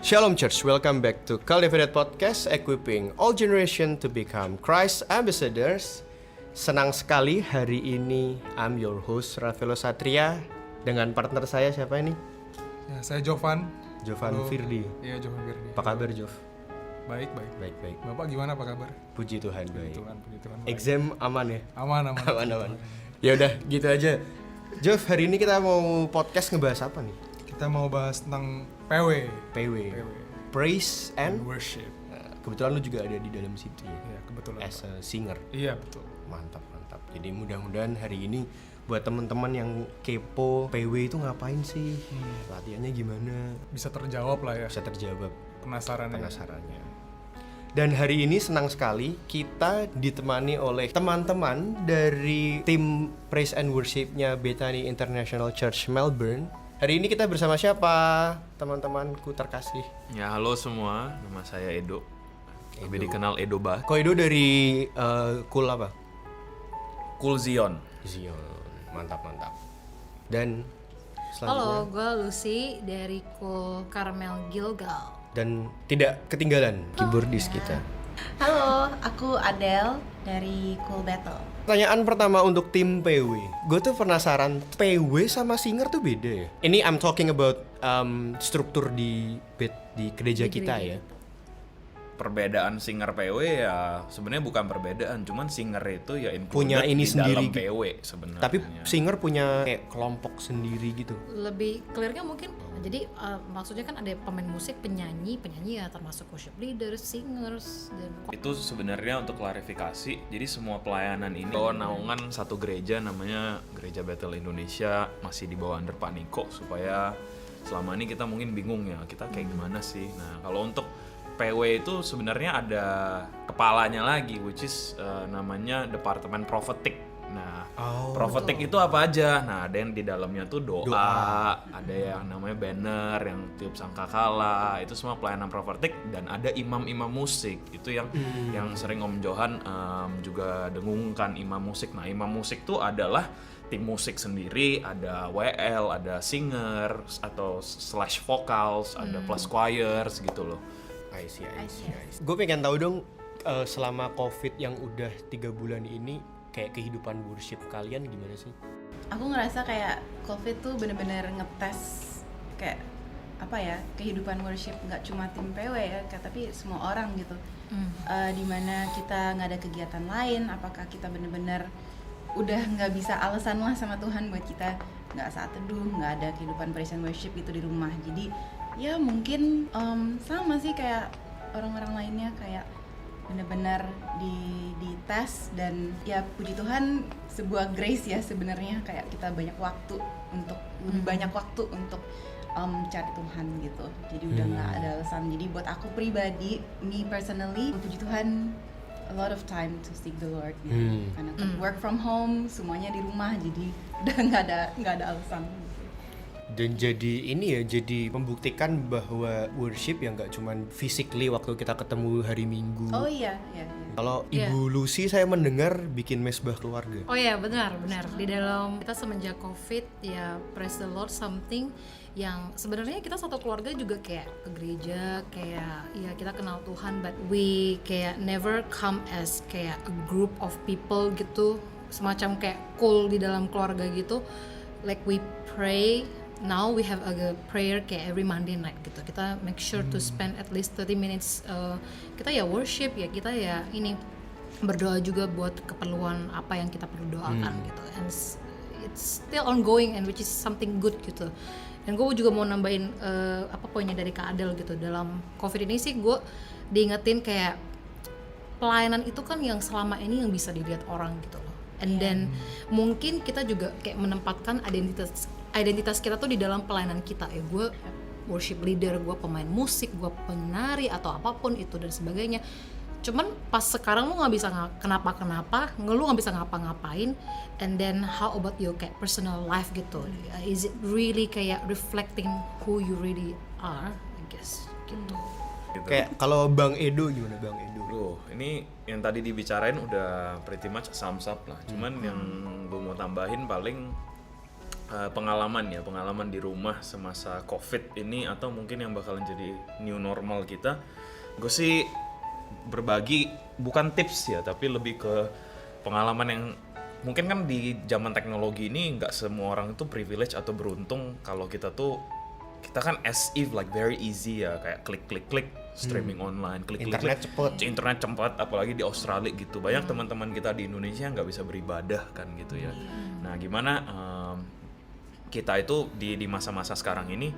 Shalom Church, welcome back to Cultivated Podcast, equipping all generation to become Christ ambassadors. Senang sekali hari ini I'm your host Rafael Satria dengan partner saya siapa ini? Ya, saya Jovan. Jovan Firdi. Iya, Jovan Firdi. Apa kabar Jov? Baik. Bapak gimana apa kabar? Puji Tuhan baik. Puji Tuhan. Exam aman ya? Aman. Aman. Ya udah gitu aja. Jov, hari ini kita mau podcast ngebahas apa nih? Kita mau bahas tentang PW. Praise and Worship. Kebetulan lu juga ada di dalam situ ya? Iya, kebetulan. As a singer. Iya, betul. Mantap. Jadi mudah-mudahan hari ini buat teman-teman yang kepo PW itu ngapain sih? Latihannya gimana? Bisa terjawab lah ya. Bisa terjawab Penasarannya. Dan hari ini senang sekali kita ditemani oleh teman-teman dari tim Praise and Worship-nya Bethany International Church Melbourne. Hari ini kita bersama siapa, teman-temanku terkasih? Ya, halo semua, nama saya Edo. Lebih dikenal Edo Bah. Ko Edo dari Cool apa? Cool Zion. Mantap. Dan halo, gue Lucy dari Cool Caramel Gilgal. Dan tidak ketinggalan keyboardis kita. Halo, aku Adele dari Cool Battle. Pertanyaan pertama untuk tim PW. Gue tuh penasaran, PW sama singer tuh beda ya? Ini I'm talking about struktur di gereja kita ya. Perbedaan singer PW ya sebenarnya bukan perbedaan, cuman singer itu ya included Punya ini di sendiri dalam gitu. PW sebenarnya. Tapi singer punya kayak kelompok sendiri gitu. Lebih clear-nya mungkin, jadi maksudnya kan ada pemain musik, penyanyi ya termasuk worship leaders, singers, dan itu sebenarnya untuk klarifikasi. Jadi semua pelayanan ini naungan satu gereja namanya Gereja Bethel Indonesia, masih di bawah under Pak Niko, supaya selama ini kita mungkin bingung ya, kita kayak gimana sih. Nah, kalau untuk PW itu sebenarnya ada kepalanya lagi, which is namanya Departemen Prophetic. Nah, prophetic itu apa aja? Nah, ada yang di dalamnya tuh doa, ada yang namanya banner, yang tiup sangkakala, itu semua pelayanan prophetic. Dan ada imam-imam musik, itu yang sering Om Johan juga dengungkan, imam musik. Nah, imam musik tuh adalah tim musik sendiri, ada WL, ada singer atau slash vocals, ada plus choirs gitu loh. I see. Gue pengen tahu dong, selama COVID yang udah 3 bulan ini, kayak kehidupan worship kalian gimana sih? Aku ngerasa kayak COVID tuh bener-bener ngetes kayak apa ya, kehidupan worship nggak cuma tim PW ya, tapi semua orang gitu. Dimana kita nggak ada kegiatan lain, apakah kita bener-bener udah nggak bisa alasan lah sama Tuhan buat kita nggak saat teduh, nggak ada kehidupan praise and worship itu di rumah. Jadi ya mungkin sama sih kayak orang-orang lainnya, kayak benar-benar di tes. Dan ya puji Tuhan sebuah grace ya sebenarnya, kayak kita banyak waktu untuk lebih banyak waktu untuk cari Tuhan gitu. Jadi udah nggak ada alasan. Jadi buat aku pribadi, me personally, puji Tuhan, a lot of time to seek the Lord gitu. Karena work from home, semuanya di rumah, jadi udah nggak ada alasan. Dan jadi ini ya, jadi membuktikan bahwa worship ya nggak cuman physically waktu kita ketemu hari Minggu. Oh iya. Kalau Ibu Lucy saya mendengar bikin mesbah keluarga. oh ya benar. Di dalam kita semenjak COVID ya, praise the Lord, something yang sebenarnya kita satu keluarga juga kayak ke gereja, kayak ya kita kenal Tuhan, but we kayak never come as kayak a group of people gitu, semacam kayak cool di dalam keluarga gitu. Like we pray. Now we have a prayer kayak every Monday night gitu. Kita make sure to spend at least 30 minutes. Kita ya worship ya, kita ya ini berdoa juga buat keperluan apa yang kita perlu doakan gitu. And it's still ongoing and which is something good gitu. Dan gue juga mau nambahin apa poinnya dari Kak Adel gitu. Dalam COVID ini sih gue diingetin kayak pelayanan itu kan yang selama ini yang bisa dilihat orang gitu loh. And then mungkin kita juga kayak menempatkan identitas kita tuh di dalam pelayanan kita ya. Gue worship leader, gue pemain musik, gue penari atau apapun itu dan sebagainya. Cuman pas sekarang lu nggak bisa kenapa-kenapa, lu nggak bisa ngapa-ngapain. And then how about your kayak personal life gitu? Is it really kayak reflecting who you really are? I guess gitu. Kayak kalau Bang Edo gimana Bang Edo? Ini yang tadi dibicarain udah pretty much sums up lah. Cuman yang gue mau tambahin paling pengalaman di rumah semasa COVID ini, atau mungkin yang bakalan jadi new normal kita. Gue sih berbagi bukan tips ya, tapi lebih ke pengalaman yang mungkin kan di zaman teknologi ini nggak semua orang itu privilege atau beruntung kalau kita kan as if like very easy ya, kayak klik streaming online, klik internet cepet, apalagi di Australia gitu. Banyak teman-teman kita di Indonesia nggak bisa beribadah kan gitu ya. Nah gimana kita itu di masa-masa sekarang ini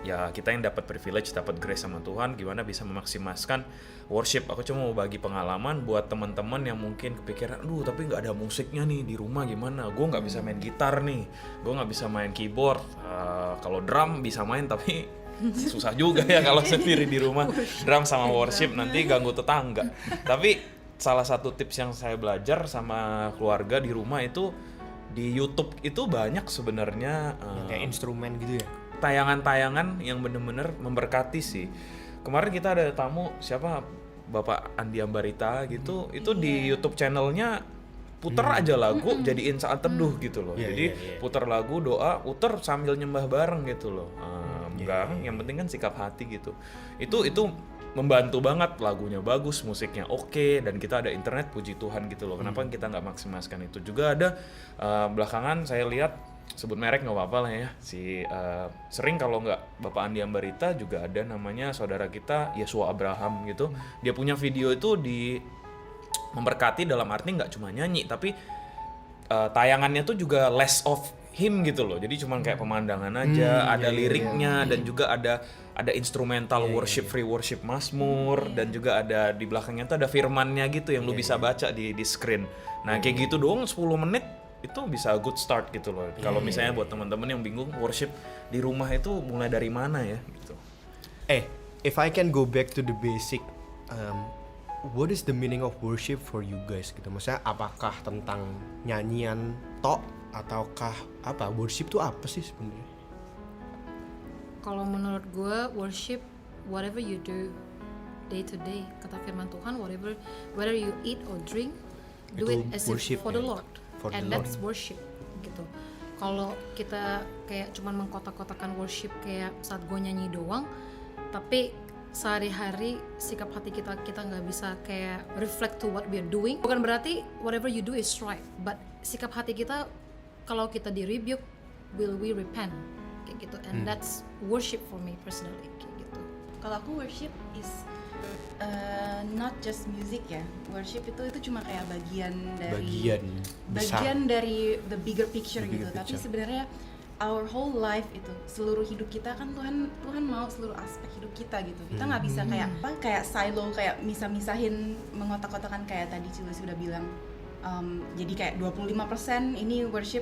ya, kita yang dapat privilege, dapat grace sama Tuhan, gimana bisa memaksimalkan worship. Aku cuma mau bagi pengalaman buat teman-teman yang mungkin kepikiran, tapi nggak ada musiknya nih di rumah gimana? Gue nggak bisa main gitar nih, gue nggak bisa main keyboard. Kalau drum bisa main tapi susah juga ya kalau sendiri di rumah. Drum sama worship nanti ganggu tetangga. Tapi salah satu tips yang saya belajar sama keluarga di rumah itu, di YouTube itu banyak sebenarnya kayak instrumen gitu ya. Tayangan-tayangan yang bener-bener memberkati sih. Kemarin kita ada tamu siapa, Bapak Andi Ambarita gitu, itu di YouTube channelnya puter aja lagu jadiin saat teduh gitu loh. Jadi puter lagu, doa, puter sambil nyembah bareng gitu loh. Yang penting kan sikap hati gitu. Itu membantu banget, lagunya bagus, musiknya oke, dan kita ada internet, puji Tuhan gitu loh. Kenapa kita nggak maksimalkan itu? Juga ada belakangan saya lihat, sebut merek nggak apa-apa lah ya, sering kalau nggak Bapak Andi Ambarita juga ada namanya saudara kita Yesua Abraham gitu. Dia punya video itu memberkati dalam arti nggak cuma nyanyi, tapi tayangannya tuh juga less of him gitu loh. Jadi cuma kayak pemandangan aja, ada liriknya, dan juga ada instrumental worship, free worship Mazmur, dan juga ada di belakangnya tuh ada firmannya gitu yang lu bisa baca di screen. Nah kayak gitu doang 10 menit itu bisa good start gitu loh. Kalau misalnya buat teman-teman yang bingung worship di rumah itu mulai dari mana ya gitu. If I can go back to the basic, what is the meaning of worship for you guys gitu? Maksudnya apakah tentang nyanyian tok, ataukah apa? Worship itu apa sih sebenarnya? Kalau menurut gue worship, whatever you do day to day, kata firman Tuhan, whether you eat or drink, do it as if for the Lord, and that's worship gitu. Kalau kita kayak cuman mengkotak-kotakan worship kayak saat gue nyanyi doang, tapi sehari-hari sikap hati kita nggak bisa kayak reflect to what we are doing. Bukan berarti whatever you do is right, but sikap hati kita, kalau kita di rebuke, will we repent kayak gitu, and that's worship for me personally kayak gitu. Kalau aku worship is not just music ya. Worship itu cuma kayak bagian dari the bigger picture gitu. Tapi sebenarnya our whole life itu, seluruh hidup kita kan Tuhan mau seluruh aspek hidup kita gitu. Kita nggak bisa kayak silo, kayak misah-misahin, mengotak-kotakan kayak tadi Cila sudah bilang. Jadi kayak 25% ini worship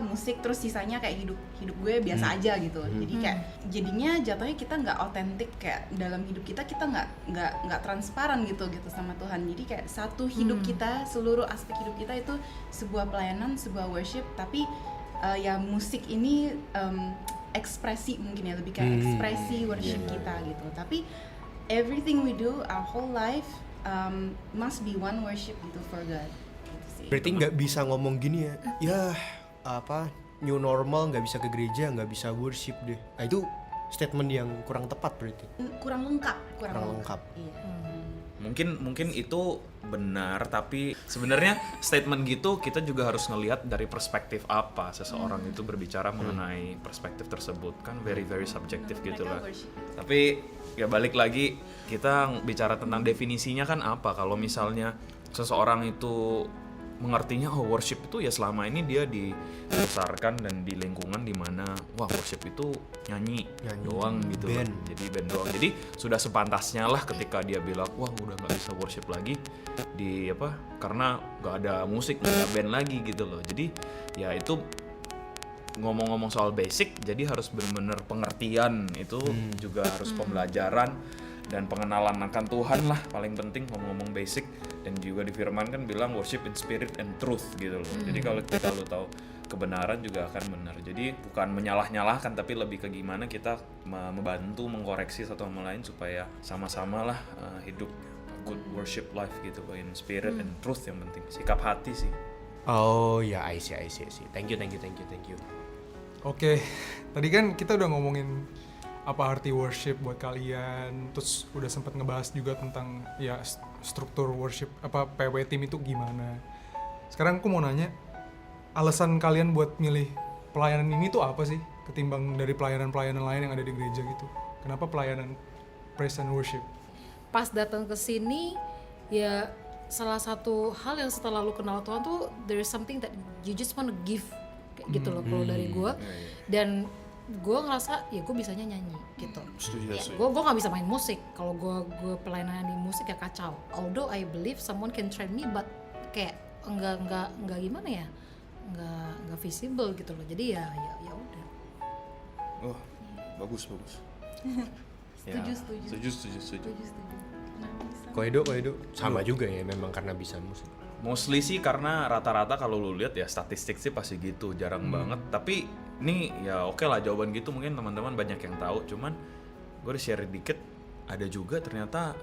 musik, terus sisanya kayak hidup gue biasa aja gitu. Jadi kayak jadinya jatuhnya kita nggak otentik, kayak dalam hidup kita nggak transparan gitu sama Tuhan. Jadi kayak satu hidup kita, seluruh aspek hidup kita itu sebuah pelayanan, sebuah worship. Tapi ya musik ini ekspresi mungkin ya, lebih kayak ekspresi worship kita gitu. Tapi everything we do, our whole life must be one worship gitu for God. Berarti nggak bisa ngomong gini ya new normal, nggak bisa ke gereja, nggak bisa worship deh. Nah, itu statement yang kurang tepat berarti. Kurang lengkap. Iya. Mungkin itu benar, tapi sebenarnya statement gitu kita juga harus ngelihat dari perspektif apa seseorang itu berbicara mengenai perspektif tersebut, kan very very subjektif gitu lah. Tapi ya balik lagi, kita bicara tentang definisinya kan apa. Kalau misalnya seseorang itu mengertinya worship itu ya selama ini dia dibesarkan dan di lingkungan dimana worship itu nyanyi doang gitu, jadi band doang. Jadi sudah sepantasnya lah ketika dia bilang udah nggak bisa worship lagi karena nggak ada musik, nggak ada band lagi gitu loh. Jadi ya itu ngomong-ngomong soal basic, jadi harus benar-benar pengertian itu juga harus pembelajaran dan pengenalan akan Tuhan lah paling penting. Ngomong-ngomong basic, dan juga di firman kan bilang worship in spirit and truth gitu loh. Jadi kalau kita tahu kebenaran juga akan benar. Jadi bukan menyalah-nyalahkan, tapi lebih ke gimana kita membantu mengkoreksi satu sama lain supaya sama-sama lah hidup good worship life gitu, in spirit and truth. Yang penting sikap hati sih. Oh ya, I see. Thank you. Oke, tadi kan kita udah ngomongin apa arti worship buat kalian, terus udah sempat ngebahas juga tentang ya struktur worship apa PW team itu gimana. Sekarang aku mau nanya, alasan kalian buat milih pelayanan ini tuh apa sih ketimbang dari pelayanan-pelayanan lain yang ada di gereja gitu? Kenapa pelayanan praise and worship? Pas datang ke sini ya salah satu hal yang setelah lu kenal Tuhan tuh there is something that you just wanna give kayak gitu loh kalau dari gue. Dan gue ngerasa ya gue bisanya nyanyi gitu. Gue nggak bisa main musik. Kalau gue pelayanan di musik ya kacau. Although I believe someone can train me, but kayak enggak gimana ya, enggak visible gitu loh. Jadi ya udah. Oh, bagus. Setuju. Koedo sama juga ya memang karena bisa musik. Mostly sih karena rata-rata kalau lu lihat ya statistik sih pasti gitu, jarang banget. Tapi ini ya oke lah jawaban gitu mungkin teman-teman banyak yang tahu. Cuman gue udah share dikit, ada juga ternyata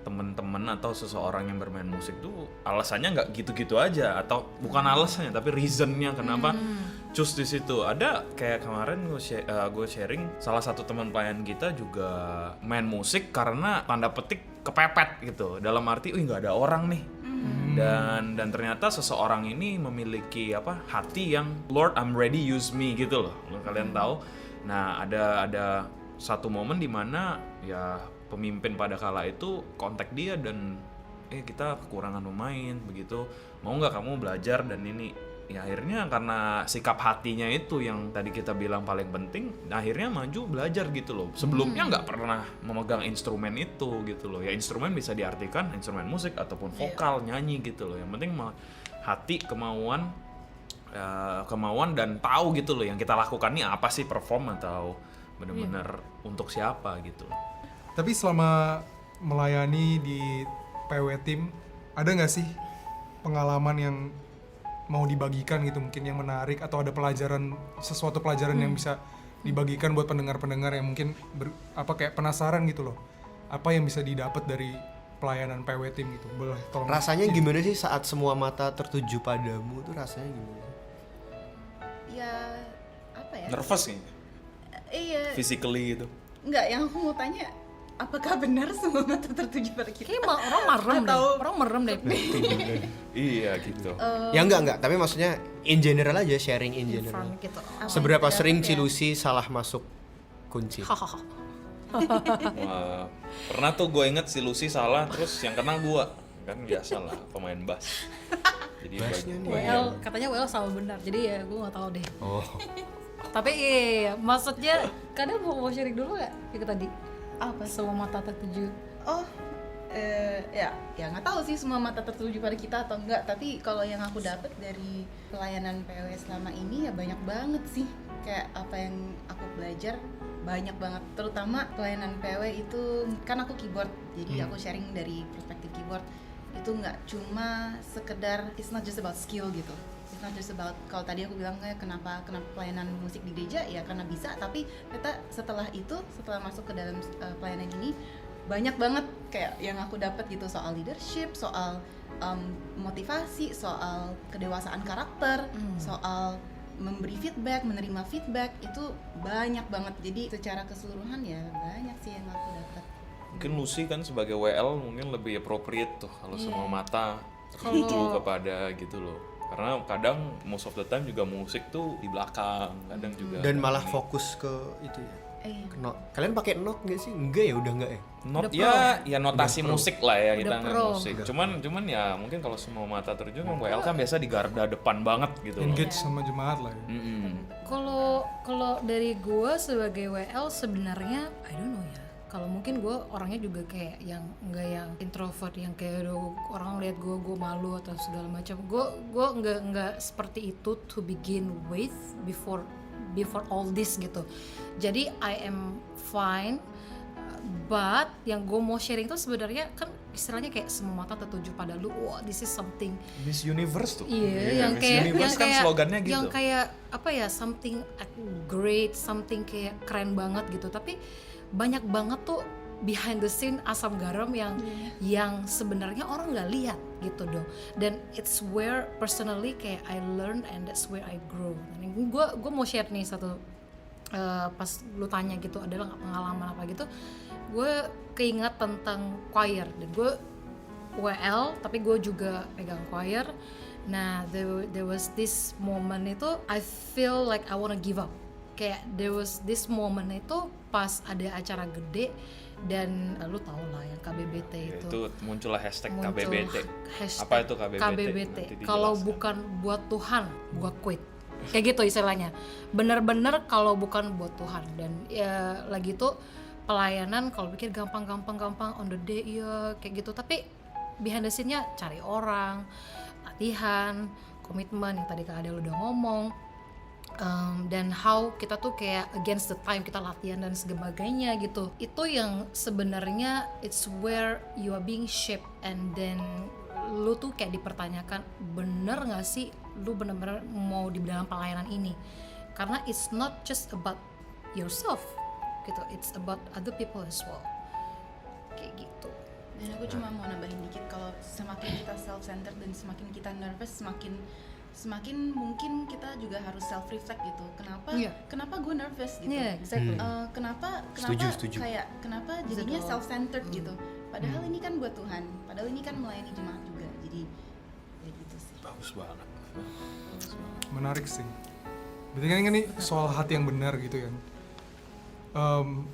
teman-teman atau seseorang yang bermain musik tuh alasannya nggak gitu-gitu aja, atau bukan alasannya tapi reasonnya kenapa choose di situ. Ada kayak kemarin gue sharing salah satu teman pelayan kita juga main musik karena tanda petik kepepet gitu, dalam arti nggak ada orang nih. Dan ternyata seseorang ini memiliki hati yang Lord I'm ready use me gitu loh, kalian tahu. Nah ada satu momen dimana ya pemimpin pada kala itu kontak dia dan kita kekurangan pemain begitu, mau nggak kamu belajar dan ini. Ya akhirnya karena sikap hatinya itu yang tadi kita bilang paling penting, akhirnya maju belajar gitu loh. Sebelumnya nggak pernah memegang instrumen itu gitu loh. Ya instrumen bisa diartikan instrumen musik ataupun vokal, nyanyi gitu loh. Yang penting hati, kemauan dan tahu gitu loh yang kita lakukan ini apa sih, perform atau benar-benar untuk siapa gitu loh. Tapi selama melayani di PW team, ada nggak sih pengalaman yang mau dibagikan gitu, mungkin yang menarik, atau ada sesuatu pelajaran yang bisa dibagikan buat pendengar-pendengar yang mungkin kayak penasaran gitu loh, apa yang bisa didapat dari pelayanan PW team gitu? Boleh tolong. Rasanya gimana sih saat semua mata tertuju padamu tuh, rasanya gimana? Ya apa ya? Nervous nih? Iya. Physically gitu? Enggak, yang aku mau tanya, apakah benar semua mata tertuju pada kita? Kayaknya orang merem deh. Iya gitu. Ya enggak, tapi maksudnya in general aja, sharing in general. Gitu. Seberapa sering si Lucy salah masuk kunci? Wah, pernah tuh gue inget si Lucy salah, terus yang kena gue. Kan biasa lah, pemain bass. Jadi Bassnya nih. Katanya WL sama benar, jadi ya gue nggak tahu deh. Oh. Tapi iya, maksudnya kadang mau sharing dulu nggak itu tadi? Apa? Semua mata tertuju. Oh, ya nggak tahu sih semua mata tertuju pada kita atau enggak. Tapi kalau yang aku dapat dari pelayanan PW selama ini ya banyak banget sih. Kayak apa yang aku belajar banyak banget. Terutama pelayanan PW itu kan aku keyboard, jadi aku sharing dari perspektif keyboard. Itu nggak cuma sekedar, it's not just about skill gitu. It's not just about, kalau tadi aku bilang kenapa pelayanan musik di gereja ya karena bisa, tapi ternyata setelah masuk ke dalam pelayanan ini banyak banget kayak yang aku dapat gitu, soal leadership, soal motivasi, soal kedewasaan karakter, soal memberi feedback, menerima feedback, itu banyak banget. Jadi secara keseluruhan ya banyak sih yang aku dapat. Mungkin Lucy kan sebagai WL mungkin lebih appropriate tuh kalau semua mata tertuju kepada gitu loh. Karena kadang most of the time juga musik tuh di belakang, kadang juga. Dan malah fokus ke itu ya. Ke note. Kalian pakai note nggak sih? Enggak ya, udah nggak ya? Note ya notasi musik lah ya, kita nggak musik. Udah. Cuman ya mungkin kalau semua mata terjun kan WL kan biasa di garda depan banget gitu loh. Engage sama jemaat lah ya. Kalau dari gue sebagai WL sebenarnya I don't know ya. Kalau mungkin gue orangnya juga kayak yang enggak yang introvert yang kayak orang lihat gue malu atau segala macam. Gue enggak seperti itu to begin with before all this gitu. Jadi I am fine, but yang gue mau sharing itu sebenarnya kan istilahnya kayak semua mata tertuju pada lu. Wow, this is something. Miss Universe tuh. Iya, yang Miss kayak Universe kan slogannya gitu. Yang kayak apa ya, something great, something kayak keren banget gitu. Tapi banyak banget tuh behind the scene asam garam yang sebenarnya orang nggak lihat gitu dong. Dan it's where personally kayak I learn and that's where I grow. Gue mau share nih satu pas lu tanya gitu adalah pengalaman apa gitu, gue keinget tentang choir. Dan gue WL tapi gue juga pegang choir. Nah there was this moment itu I feel like I wanna give up. Kayak there was this moment itu pas ada acara gede. Dan lu tau lah yang KBBT Itu muncullah hashtag muncul KBBT. hashtag Apa itu KBBT? KBBT. Nanti Kalau dijelaskan. bukan buat Tuhan, gua quit. Kayak gitu istilahnya. Bener-bener kalau bukan buat Tuhan. Dan ya lagi tuh pelayanan kalau pikir gampang on the day ya kayak gitu. Tapi behind the scene-nya cari orang, latihan, komitmen yang tadi Kak Adel udah ngomong. Dan how kita tuh kayak against the time kita latihan dan sebagainya gitu. Itu yang sebenarnya it's where you are being shaped and then lu tuh kayak dipertanyakan bener gak sih lu bener-bener mau di dalam pelayanan ini, karena it's not just about yourself gitu, it's about other people as well kayak gitu. Dan aku cuma mau nambahin dikit, kalau semakin kita self-centered dan semakin kita nervous, semakin mungkin kita juga harus self-reflect gitu. Kenapa gue nervous gitu? Exactly. Kenapa Setuju. kayak kenapa jadinya Betul. self-centered gitu? Padahal ini kan buat Tuhan. Padahal ini kan melayani jemaat juga. Jadi ya gitu sih. Bagus banget. Menarik sih. Berarti kan ini soal hati yang benar gitu kan.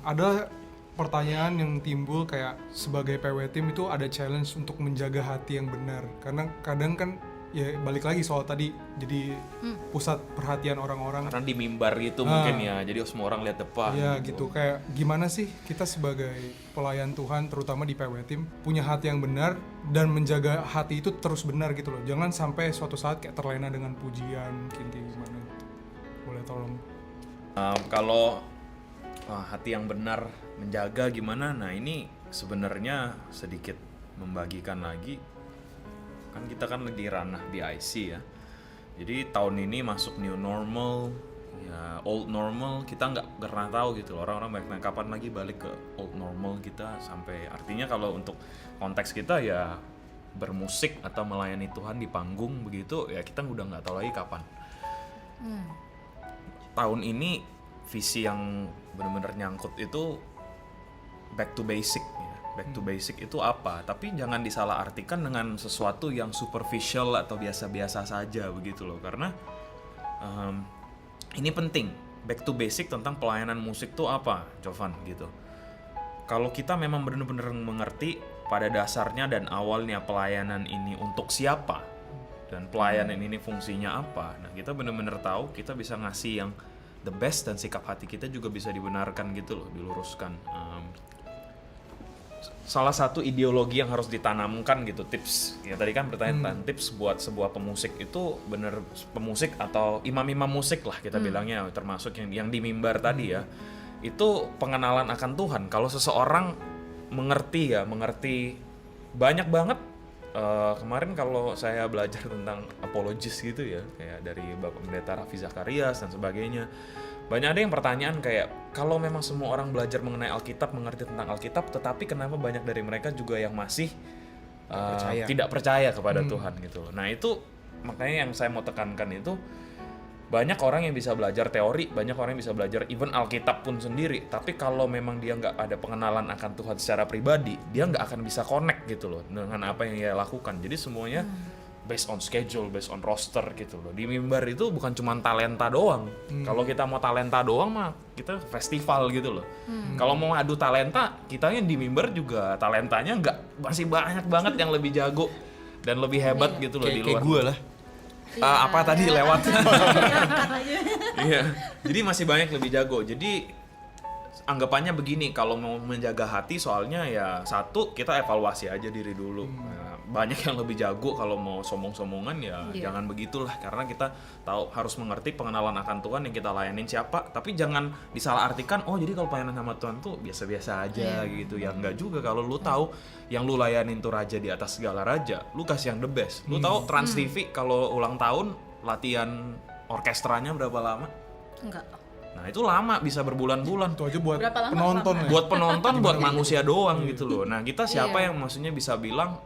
Ada pertanyaan yang timbul kayak sebagai PW Team itu ada challenge untuk menjaga hati yang benar. Karena kadang kan ya balik lagi soal tadi jadi pusat perhatian orang-orang. Karena di mimbar gitu mungkin ya, jadi semua orang lihat depan. Ya gitu, kayak gimana sih kita sebagai pelayan Tuhan terutama di PW Team punya hati yang benar dan menjaga hati itu terus benar gitu loh. Jangan sampai suatu saat kayak terlena dengan pujian mungkin kayak gimana gitu. Boleh tolong. Kalau hati yang benar menjaga gimana? Nah ini sebenarnya sedikit membagikan lagi. Kan kita kan di ranah BIC ya. Jadi tahun ini masuk new normal, ya old normal kita nggak pernah tahu gitu loh. Orang-orang banyak kapan lagi balik ke old normal kita, sampai artinya kalau untuk konteks kita ya bermusik atau melayani Tuhan di panggung begitu ya kita udah nggak tahu lagi kapan. Tahun ini visi yang benar-benar nyangkut itu back to basic ya. Back to basic itu apa? Tapi jangan disalahartikan dengan sesuatu yang superficial atau biasa-biasa saja begitu loh. Karena ini penting. Back to basic tentang pelayanan musik itu apa, Jovan gitu. Kalau kita memang benar-benar mengerti pada dasarnya dan awalnya pelayanan ini untuk siapa dan pelayanan ini fungsinya apa, nah kita benar-benar tahu kita bisa ngasih yang the best dan sikap hati kita juga bisa dibenarkan gitu loh, diluruskan. Salah satu ideologi yang harus ditanamkan gitu, tips ya tadi kan pertanyaan tips buat sebuah pemusik itu bener pemusik atau imam-imam musik lah kita bilangnya, termasuk yang di mimbar tadi ya, itu pengenalan akan Tuhan. Kalau seseorang mengerti banyak banget. Kemarin kalau saya belajar tentang apologis gitu ya, kayak dari Bapak Pendeta Raffi Zakarias dan sebagainya, banyak ada yang pertanyaan kayak kalau memang semua orang belajar mengenai Alkitab, mengerti tentang Alkitab, tetapi kenapa banyak dari mereka juga yang masih tidak percaya kepada Tuhan gitu. Nah itu makanya yang saya mau tekankan itu, banyak orang yang bisa belajar teori, banyak orang yang bisa belajar even Alkitab pun sendiri, tapi kalau memang dia nggak ada pengenalan akan Tuhan secara pribadi, dia nggak akan bisa connect gitu loh dengan apa yang dia lakukan. Jadi semuanya based on schedule, based on roster gitu loh. Di mimbar itu bukan cuma talenta doang. Kalau kita mau talenta doang mah kita festival gitu loh. Kalau mau adu talenta, kitanya di mimbar juga talentanya masih banyak banget yang lebih jago dan lebih hebat gitu loh di luar. Kayak gue lah. Apa tadi lewat? Iya. Jadi masih banyak lebih jago. Jadi anggapannya begini, kalau mau menjaga hati soalnya ya satu, kita evaluasi aja diri dulu. Nah, banyak yang lebih jago, kalau mau sombong-sombongan ya jangan begitulah, karena kita tahu harus mengerti pengenalan akan Tuhan yang kita layanin siapa, tapi jangan disalahartikan, oh jadi kalau pelayanan sama Tuhan tuh biasa-biasa aja gitu. Ya enggak juga, kalau lu tahu yang lu layanin tuh raja di atas segala raja, lu kasih yang the best. Lu tahu Trans TV kalau ulang tahun latihan orkestranya berapa lama? Enggak. Nah itu lama, bisa berbulan-bulan. Itu aja buat Berapa lama? penonton ya. Buat penonton, buat manusia doang gitu loh. Nah kita siapa yang maksudnya bisa bilang,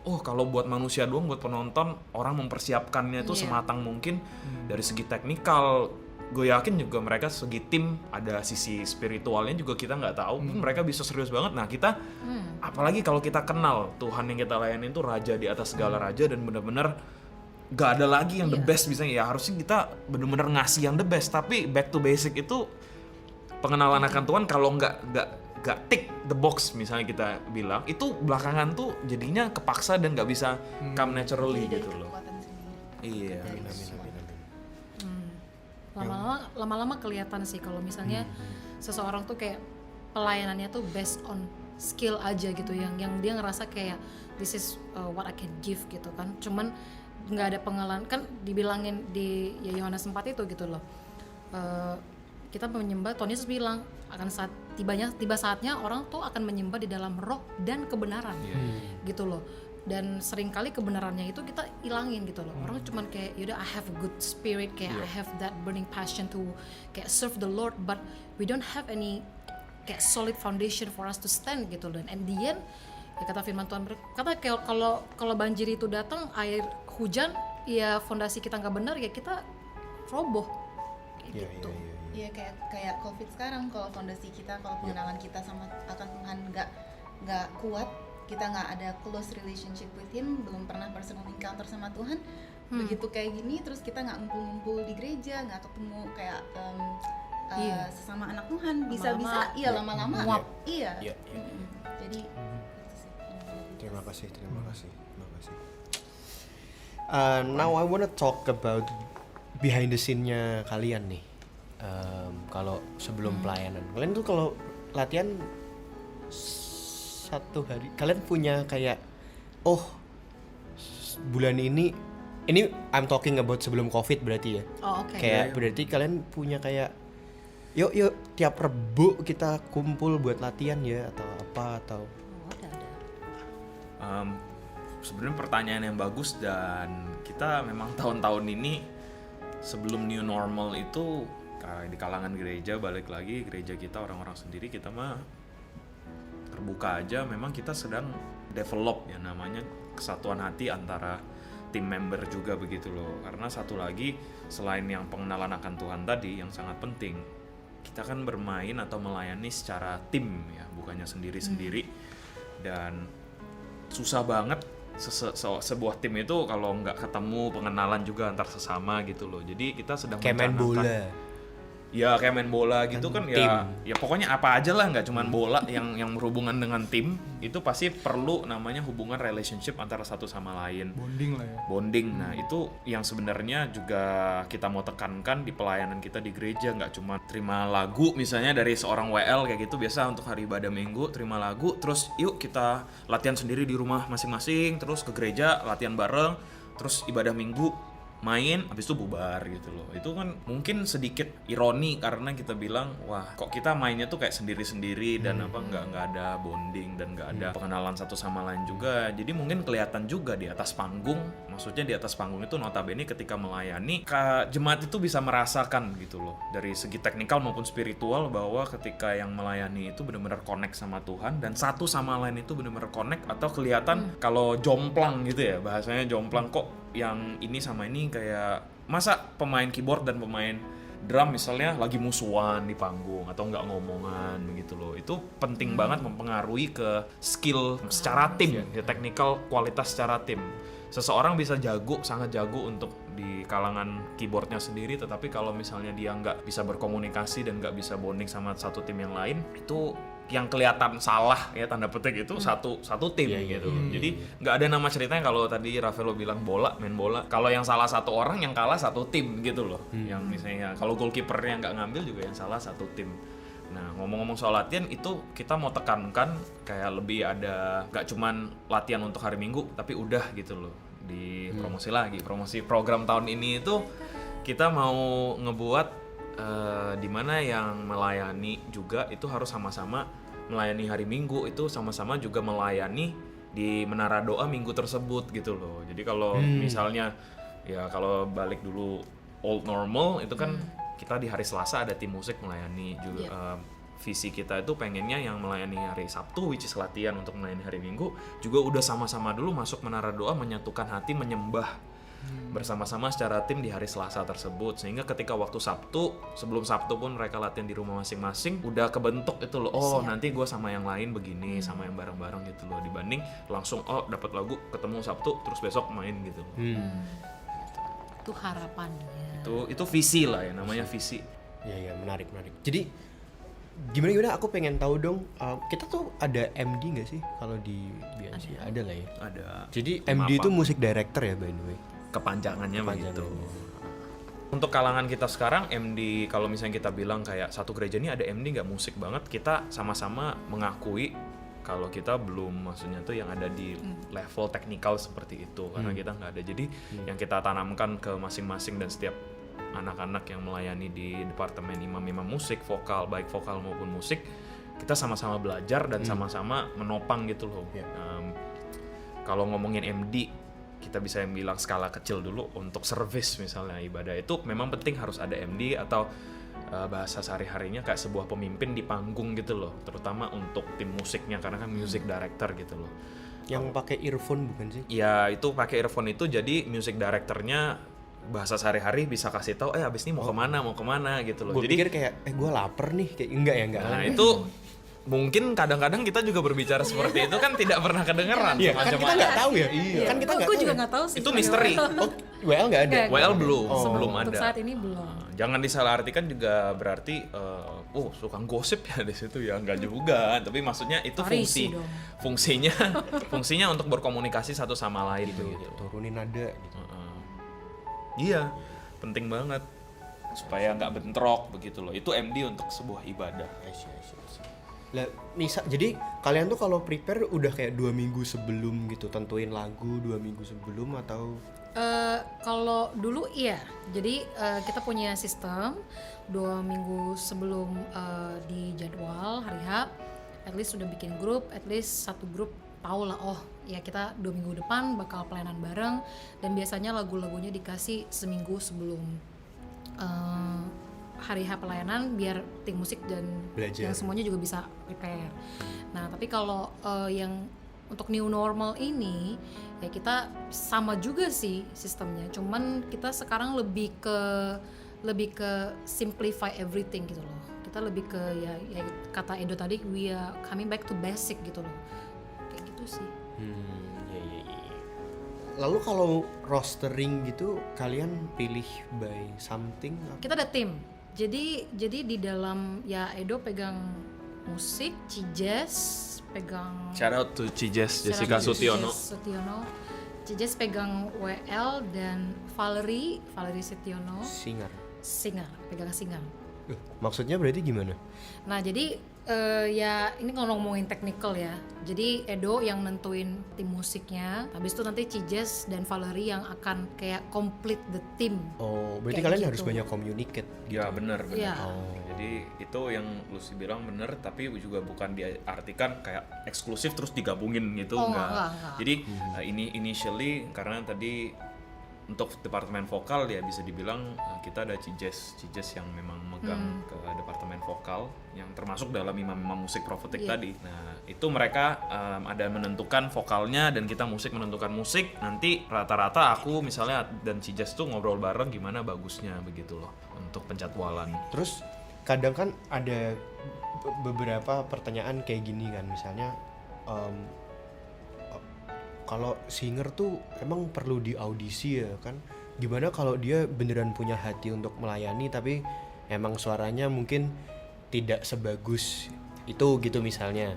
oh kalau buat manusia doang, buat penonton, orang mempersiapkannya itu sematang mungkin dari segi teknikal. Gue yakin juga mereka segi tim, ada sisi spiritualnya juga kita nggak tahu. Mereka bisa serius banget. Nah kita, apalagi kalau kita kenal Tuhan yang kita layani itu raja di atas segala raja dan benar-benar gak ada lagi yang the best, misalnya ya harusnya kita bener-bener ngasih yang the best, tapi back to basic itu pengenalan akan Tuhan kalau nggak tick the box misalnya kita bilang itu belakangan tuh jadinya kepaksa dan nggak bisa come naturally gitu loh. Kekuatan sendiri. Iya. Lama-lama kelihatan sih kalau misalnya seseorang tuh kayak pelayanannya tuh based on skill aja gitu, yang dia ngerasa kayak this is what I can give gitu kan, cuman nggak ada pengalaman kan, dibilangin di Yohanes 4 itu gitu loh, kita menyembah, Tuhan Yesus bilang akan tiba saatnya orang tuh akan menyembah di dalam roh dan kebenaran gitu loh. Dan seringkali kebenarannya itu kita ilangin gitu loh. Orang cuman kayak yaudah I have a good spirit, kayak I have that burning passion to kayak serve the Lord, but we don't have any kayak solid foundation for us to stand gitu loh. And the end ya kata firman Tuhan, kata kalau banjir itu datang, air hujan, ya fondasi kita nggak benar, ya kita roboh kayak gitu. Iya kayak COVID sekarang, kalau fondasi kita, kalau pengenalan kita sama akan Tuhan nggak kuat, kita nggak ada close relationship with Him, belum pernah personal encounter sama Tuhan, begitu kayak gini, terus kita nggak ngumpul-ngumpul di gereja, nggak ketemu kayak sesama anak Tuhan, bisa-bisa lama-lama Muap. Jadi Terima kasih. Now I wanna talk about behind the scene-nya kalian nih. Kalau sebelum pelayanan, kalian tuh kalau latihan satu hari, kalian punya kayak, bulan ini I'm talking about sebelum COVID berarti ya. Oh, oke. Kayak berarti kalian punya kayak, yuk tiap Rebo kita kumpul buat latihan ya atau apa atau Sebenarnya pertanyaan yang bagus, dan kita memang tahun-tahun ini sebelum new normal itu di kalangan gereja, balik lagi gereja kita orang-orang sendiri, kita mah terbuka aja, memang kita sedang develop ya namanya kesatuan hati antara tim member juga begitu loh. Karena satu lagi selain yang pengenalan akan Tuhan tadi yang sangat penting, kita kan bermain atau melayani secara tim ya, bukannya sendiri-sendiri. Dan susah banget sebuah tim itu kalau nggak ketemu pengenalan juga antar sesama gitu loh. Jadi kita sedang kayak main bola. Ya kayak main bola gitu kan tim. ya pokoknya apa aja lah, nggak cuman bola yang berhubungan dengan tim, itu pasti perlu namanya hubungan relationship antara satu sama lain, bonding. Nah itu yang sebenarnya juga kita mau tekankan di pelayanan kita di gereja, nggak cuma terima lagu misalnya dari seorang WL kayak gitu biasa untuk hari ibadah minggu, terima lagu terus yuk kita latihan sendiri di rumah masing-masing, terus ke gereja latihan bareng, terus ibadah minggu main, habis itu bubar gitu loh. Itu kan mungkin sedikit ironi karena kita bilang, wah kok kita mainnya tuh kayak sendiri-sendiri dan nggak ada bonding dan nggak ada pengenalan satu sama lain juga. Jadi mungkin kelihatan juga di atas panggung, maksudnya di atas panggung itu notabene ketika melayani, jemaat itu bisa merasakan gitu loh dari segi teknikal maupun spiritual bahwa ketika yang melayani itu benar-benar connect sama Tuhan dan satu sama lain itu benar-benar connect, atau kelihatan kalau jomplang gitu ya, bahasanya jomplang, kok yang ini sama ini kayak masa pemain keyboard dan pemain drum misalnya lagi musuhan di panggung atau nggak ngomongan begitu loh. Itu penting banget mempengaruhi ke skill secara tim ya, technical kualitas secara tim. Seseorang bisa sangat jago untuk di kalangan keyboardnya sendiri, tetapi kalau misalnya dia nggak bisa berkomunikasi dan nggak bisa bonding sama satu tim yang lain, itu yang kelihatan salah ya tanda petik itu satu tim gitu. Jadi nggak ada nama ceritanya kalau tadi Rafael bilang main bola. Kalau yang salah satu orang, yang kalah satu tim gitu loh. Yang misalnya kalau goalkeepernya nggak ngambil juga yang salah satu tim. Nah ngomong-ngomong soal latihan itu kita mau tekankan kayak lebih ada nggak cuman latihan untuk hari Minggu, tapi udah gitu loh di promosi program tahun ini itu kita mau ngebuat di mana yang melayani juga itu harus sama-sama melayani hari Minggu, itu sama-sama juga melayani di menara doa minggu tersebut gitu loh. Jadi kalau misalnya ya kalau balik dulu old normal itu kan kita di hari Selasa ada tim musik melayani juga. Visi kita itu pengennya yang melayani hari Sabtu, which is latihan untuk melayani hari Minggu, juga udah sama-sama dulu masuk menara doa, menyatukan hati, menyembah bersama-sama secara tim di hari Selasa tersebut. Sehingga ketika waktu Sabtu, sebelum Sabtu pun mereka latihan di rumah masing-masing, udah kebentuk itu loh, oh nanti gue sama yang lain begini, sama yang bareng-bareng gitu loh, dibanding langsung dapat lagu ketemu Sabtu terus besok main gitu. Itu harapannya. Itu visi lah ya, namanya visi. Ya menarik. Jadi gimana aku pengen tahu dong, kita tuh ada MD nggak sih kalau di BNC? Ada lah ya. Ada. Jadi MD itu music director ya, by the way. Kepanjangannya begitu. Untuk kalangan kita sekarang, MD, kalau misalnya kita bilang kayak satu gereja ini ada MD nggak musik banget, kita sama-sama mengakui kalau kita belum, maksudnya tuh yang ada di level teknikal seperti itu, karena kita nggak ada. Jadi yang kita tanamkan ke masing-masing dan setiap anak-anak yang melayani di departemen imam-imam musik, vokal, baik vokal maupun musik, kita sama-sama belajar dan sama-sama menopang gitu loh. Kalau ngomongin MD, kita bisa yang bilang skala kecil dulu untuk service misalnya ibadah itu memang penting harus ada MD atau bahasa sehari-harinya kayak sebuah pemimpin di panggung gitu loh, terutama untuk tim musiknya karena kan music director gitu loh. Yang pakai earphone bukan sih? Ya itu pakai earphone itu jadi music directornya bahasa sehari-hari bisa kasih tahu abis ini mau kemana gitu loh. Gue Jadi pikir kayak gue lapar nih, kayak enggak. nah itu mungkin kadang-kadang kita juga berbicara seperti itu kan tidak pernah kedengeran. Iya, kan kita nggak tahu ya. Kan kita nggak Gue tahu. juga ya. nggak tahu sih. Itu misteri. WL nggak ada. WL belum, Oh. sebelum Untuk ada. saat ini belum. Jangan disalahartikan juga berarti suka gosip ya di situ ya, enggak juga. Tapi maksudnya itu Farisi dong. fungsinya untuk berkomunikasi satu sama lain Gitu, begitu. turunin nada gitu. Iya, penting banget supaya nggak bentrok begitu loh. Itu MD untuk sebuah ibadah. I see. Lah, jadi kalian tuh kalau prepare udah kayak 2 minggu sebelum gitu, tentuin lagu 2 minggu sebelum atau? Kalau dulu iya, jadi kita punya sistem 2 minggu sebelum di jadwal hari H, at least sudah bikin grup, at least satu grup tahu lah, oh ya kita 2 minggu depan bakal pelayanan bareng, dan biasanya lagu-lagunya dikasih seminggu sebelum hari H pelayanan biar tim musik dan Belajar. yang semuanya juga bisa prepare. Nah tapi kalau yang untuk new normal ini ya kita sama juga sih sistemnya, cuman kita sekarang lebih ke simplify everything gitu loh. Kita lebih ke ya kata Edo tadi, we are coming back to basic gitu loh, kayak gitu sih. Iya. Lalu kalau rostering gitu kalian pilih by something? Kita ada tim. Jadi di dalam ya Edo pegang musik, Cijes pegang Shout out to Cijes Jessica Cijes Sutiono. Cijes pegang WL dan Valerie Setiono singer, pegang singer. Maksudnya berarti gimana? Nah jadi ya ini kalau ngomongin technical ya, jadi Edo yang nentuin tim musiknya, habis itu nanti Cijes dan Valerie yang akan kayak complete the team. Oh, berarti Kayak kalian gitu. harus banyak communicate gitu. Ya benar. Iya. Jadi itu yang Lucy bilang benar, tapi juga bukan diartikan kayak eksklusif terus digabungin gitu, Oh, enggak. enggak. Jadi ini initially karena tadi untuk departemen vokal ya bisa dibilang kita ada Cijes yang memang megang ke departemen vokal yang termasuk dalam imam-imam musik profetik tadi. Nah itu mereka ada menentukan vokalnya dan kita musik menentukan musik. Nanti rata-rata aku misalnya dan Cijes tuh ngobrol bareng gimana bagusnya begitu loh untuk penjadwalan. Terus kadang kan ada beberapa pertanyaan kayak gini kan, misalnya kalau singer tuh emang perlu di audisi ya kan? Gimana kalau dia beneran punya hati untuk melayani tapi emang suaranya mungkin tidak sebagus itu gitu misalnya?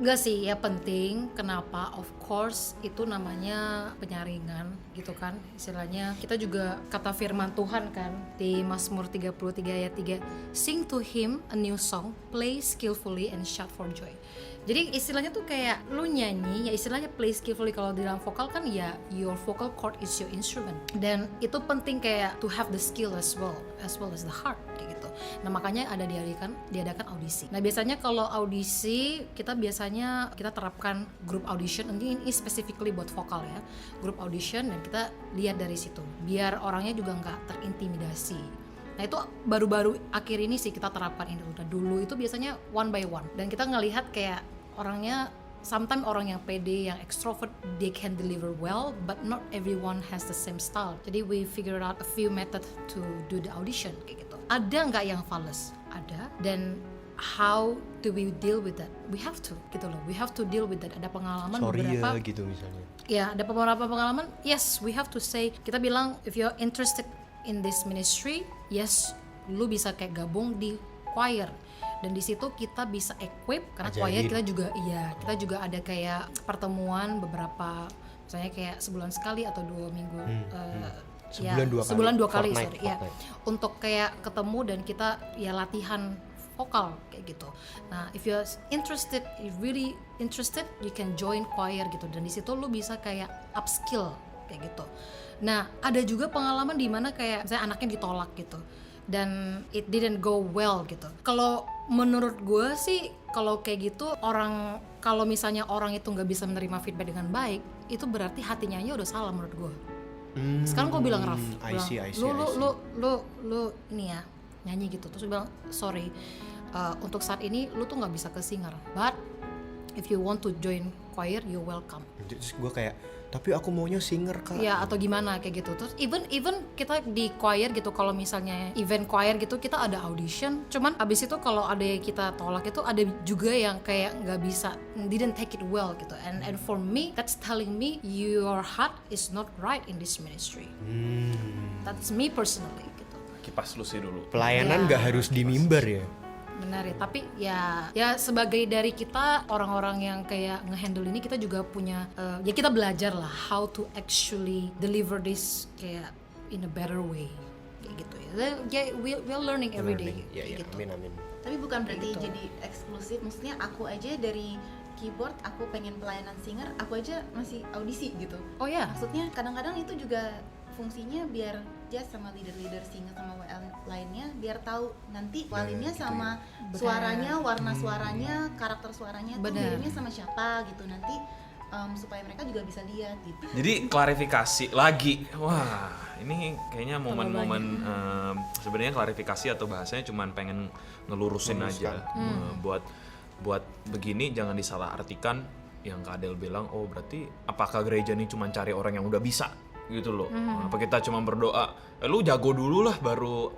Enggak sih, ya penting. Kenapa? Of course itu namanya penyaringan gitu kan. Istilahnya kita juga kata firman Tuhan kan di Mazmur 33 ayat 3, sing to him a new song, play skillfully and shout for joy. Jadi istilahnya tuh kayak lu nyanyi, ya istilahnya play skillfully. Kalau di dalam vokal kan ya your vocal cord is your instrument. Dan itu penting kayak to have the skill as well as the heart kayak gitu. Nah makanya diadakan audisi. Nah biasanya kalau audisi kita terapkan group audition. Ini specifically buat vokal ya, group audition, dan kita lihat dari situ biar orangnya juga nggak terintimidasi Nah itu baru-baru akhir ini sih kita terapkan ini. Udah dulu itu biasanya one by one, dan kita ngelihat kayak orangnya, sometimes orang yang pede, yang extrovert, they can deliver well, but not everyone has the same style. Jadi we figure out a few method to do the audition kayak gitu. Ada nggak yang flawless? Ada. Dan how do we deal with that? We have to gitu loh. We have to deal with that. Ada pengalaman beberapa gitu misalnya. ya, ada beberapa pengalaman. Yes, we have to say, kita bilang if you're interested in this ministry, yes, lu bisa kayak gabung di choir. Dan di situ kita bisa equip, karena choir kita juga ada kayak pertemuan beberapa, misalnya kayak sebulan sekali atau 2 minggu. Sebulan dua kali, sorry. Ya, untuk kayak ketemu dan kita ya latihan vokal kayak gitu. Nah, if you're interested, really interested, you can join choir gitu. Dan di situ lu bisa kayak upskill kayak gitu. Nah, ada juga pengalaman di mana kayak misalnya anaknya ditolak gitu, dan it didn't go well gitu. Kalau menurut gue sih, kalau kayak gitu kalau misalnya orang itu nggak bisa menerima feedback dengan baik, itu berarti hatinya aja udah salah menurut gue. Sekarang gue bilang, Raf, lu ini ya nyanyi gitu, terus bilang sorry, untuk saat ini lu tuh nggak bisa ke singer, but if you want to join choir, you welcome. Terus gue kayak, tapi aku maunya singer Kak. Ya, atau gimana kayak gitu. Terus even kita di choir gitu, kalau misalnya event choir gitu kita ada audition, cuman abis itu kalau ada yang kita tolak itu ada juga yang kayak nggak bisa, didn't take it well gitu. And for me, that's telling me your heart is not right in this ministry. That's me personally gitu. Kipas lu sih dulu. Pelayanan nggak harus di mimbar ya. Benar ya, tapi ya sebagai dari kita orang-orang yang kayak ngehandle ini, kita juga punya ya kita belajar lah how to actually deliver this kayak in a better way kayak gitu ya. We're learning every day Ya, gitu. amin. Tapi bukan berarti Gitu. jadi eksklusif. Maksudnya aku aja dari keyboard, aku pengen pelayanan singer, aku aja masih audisi gitu. Oh ya, Maksudnya kadang-kadang itu juga fungsinya biar Jazz sama leader-leader singer sama WL lainnya biar tahu nanti walinnya gitu sama ya. suaranya, warna suaranya, karakter suaranya tuh Benar. miripnya sama siapa gitu nanti, supaya mereka juga bisa lihat gitu. Jadi klarifikasi lagi. Wah, ini kayaknya momen-momen sebenarnya klarifikasi atau bahasanya cuman pengen ngelurusin aja. Buat begini jangan disalahartikan yang Kak Adel bilang, oh berarti apakah gereja ini cuman cari orang yang udah bisa gitu loh. Apa kita cuma berdoa, lu jago dulu lah baru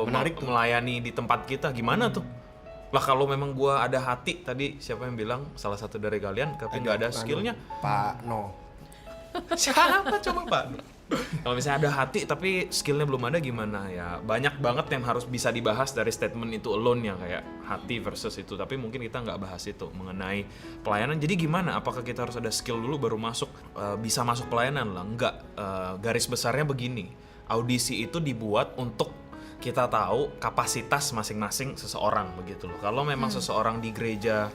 menarik melayani di tempat kita, gimana tuh? Lah kalau memang gua ada hati, tadi siapa yang bilang, salah satu dari kalian tapi nggak ada skillnya, Pak No. siapa coba Pak? Kalau misalnya ada hati tapi skillnya belum ada gimana ya? Banyak banget yang harus bisa dibahas dari statement itu alone ya, kayak hati versus itu. Tapi mungkin kita nggak bahas itu mengenai pelayanan. Jadi gimana? Apakah kita harus ada skill dulu baru masuk, bisa masuk pelayanan lah? Enggak. Garis besarnya begini. Audisi itu dibuat untuk kita tahu kapasitas masing-masing seseorang begitu loh. Kalau memang seseorang di gereja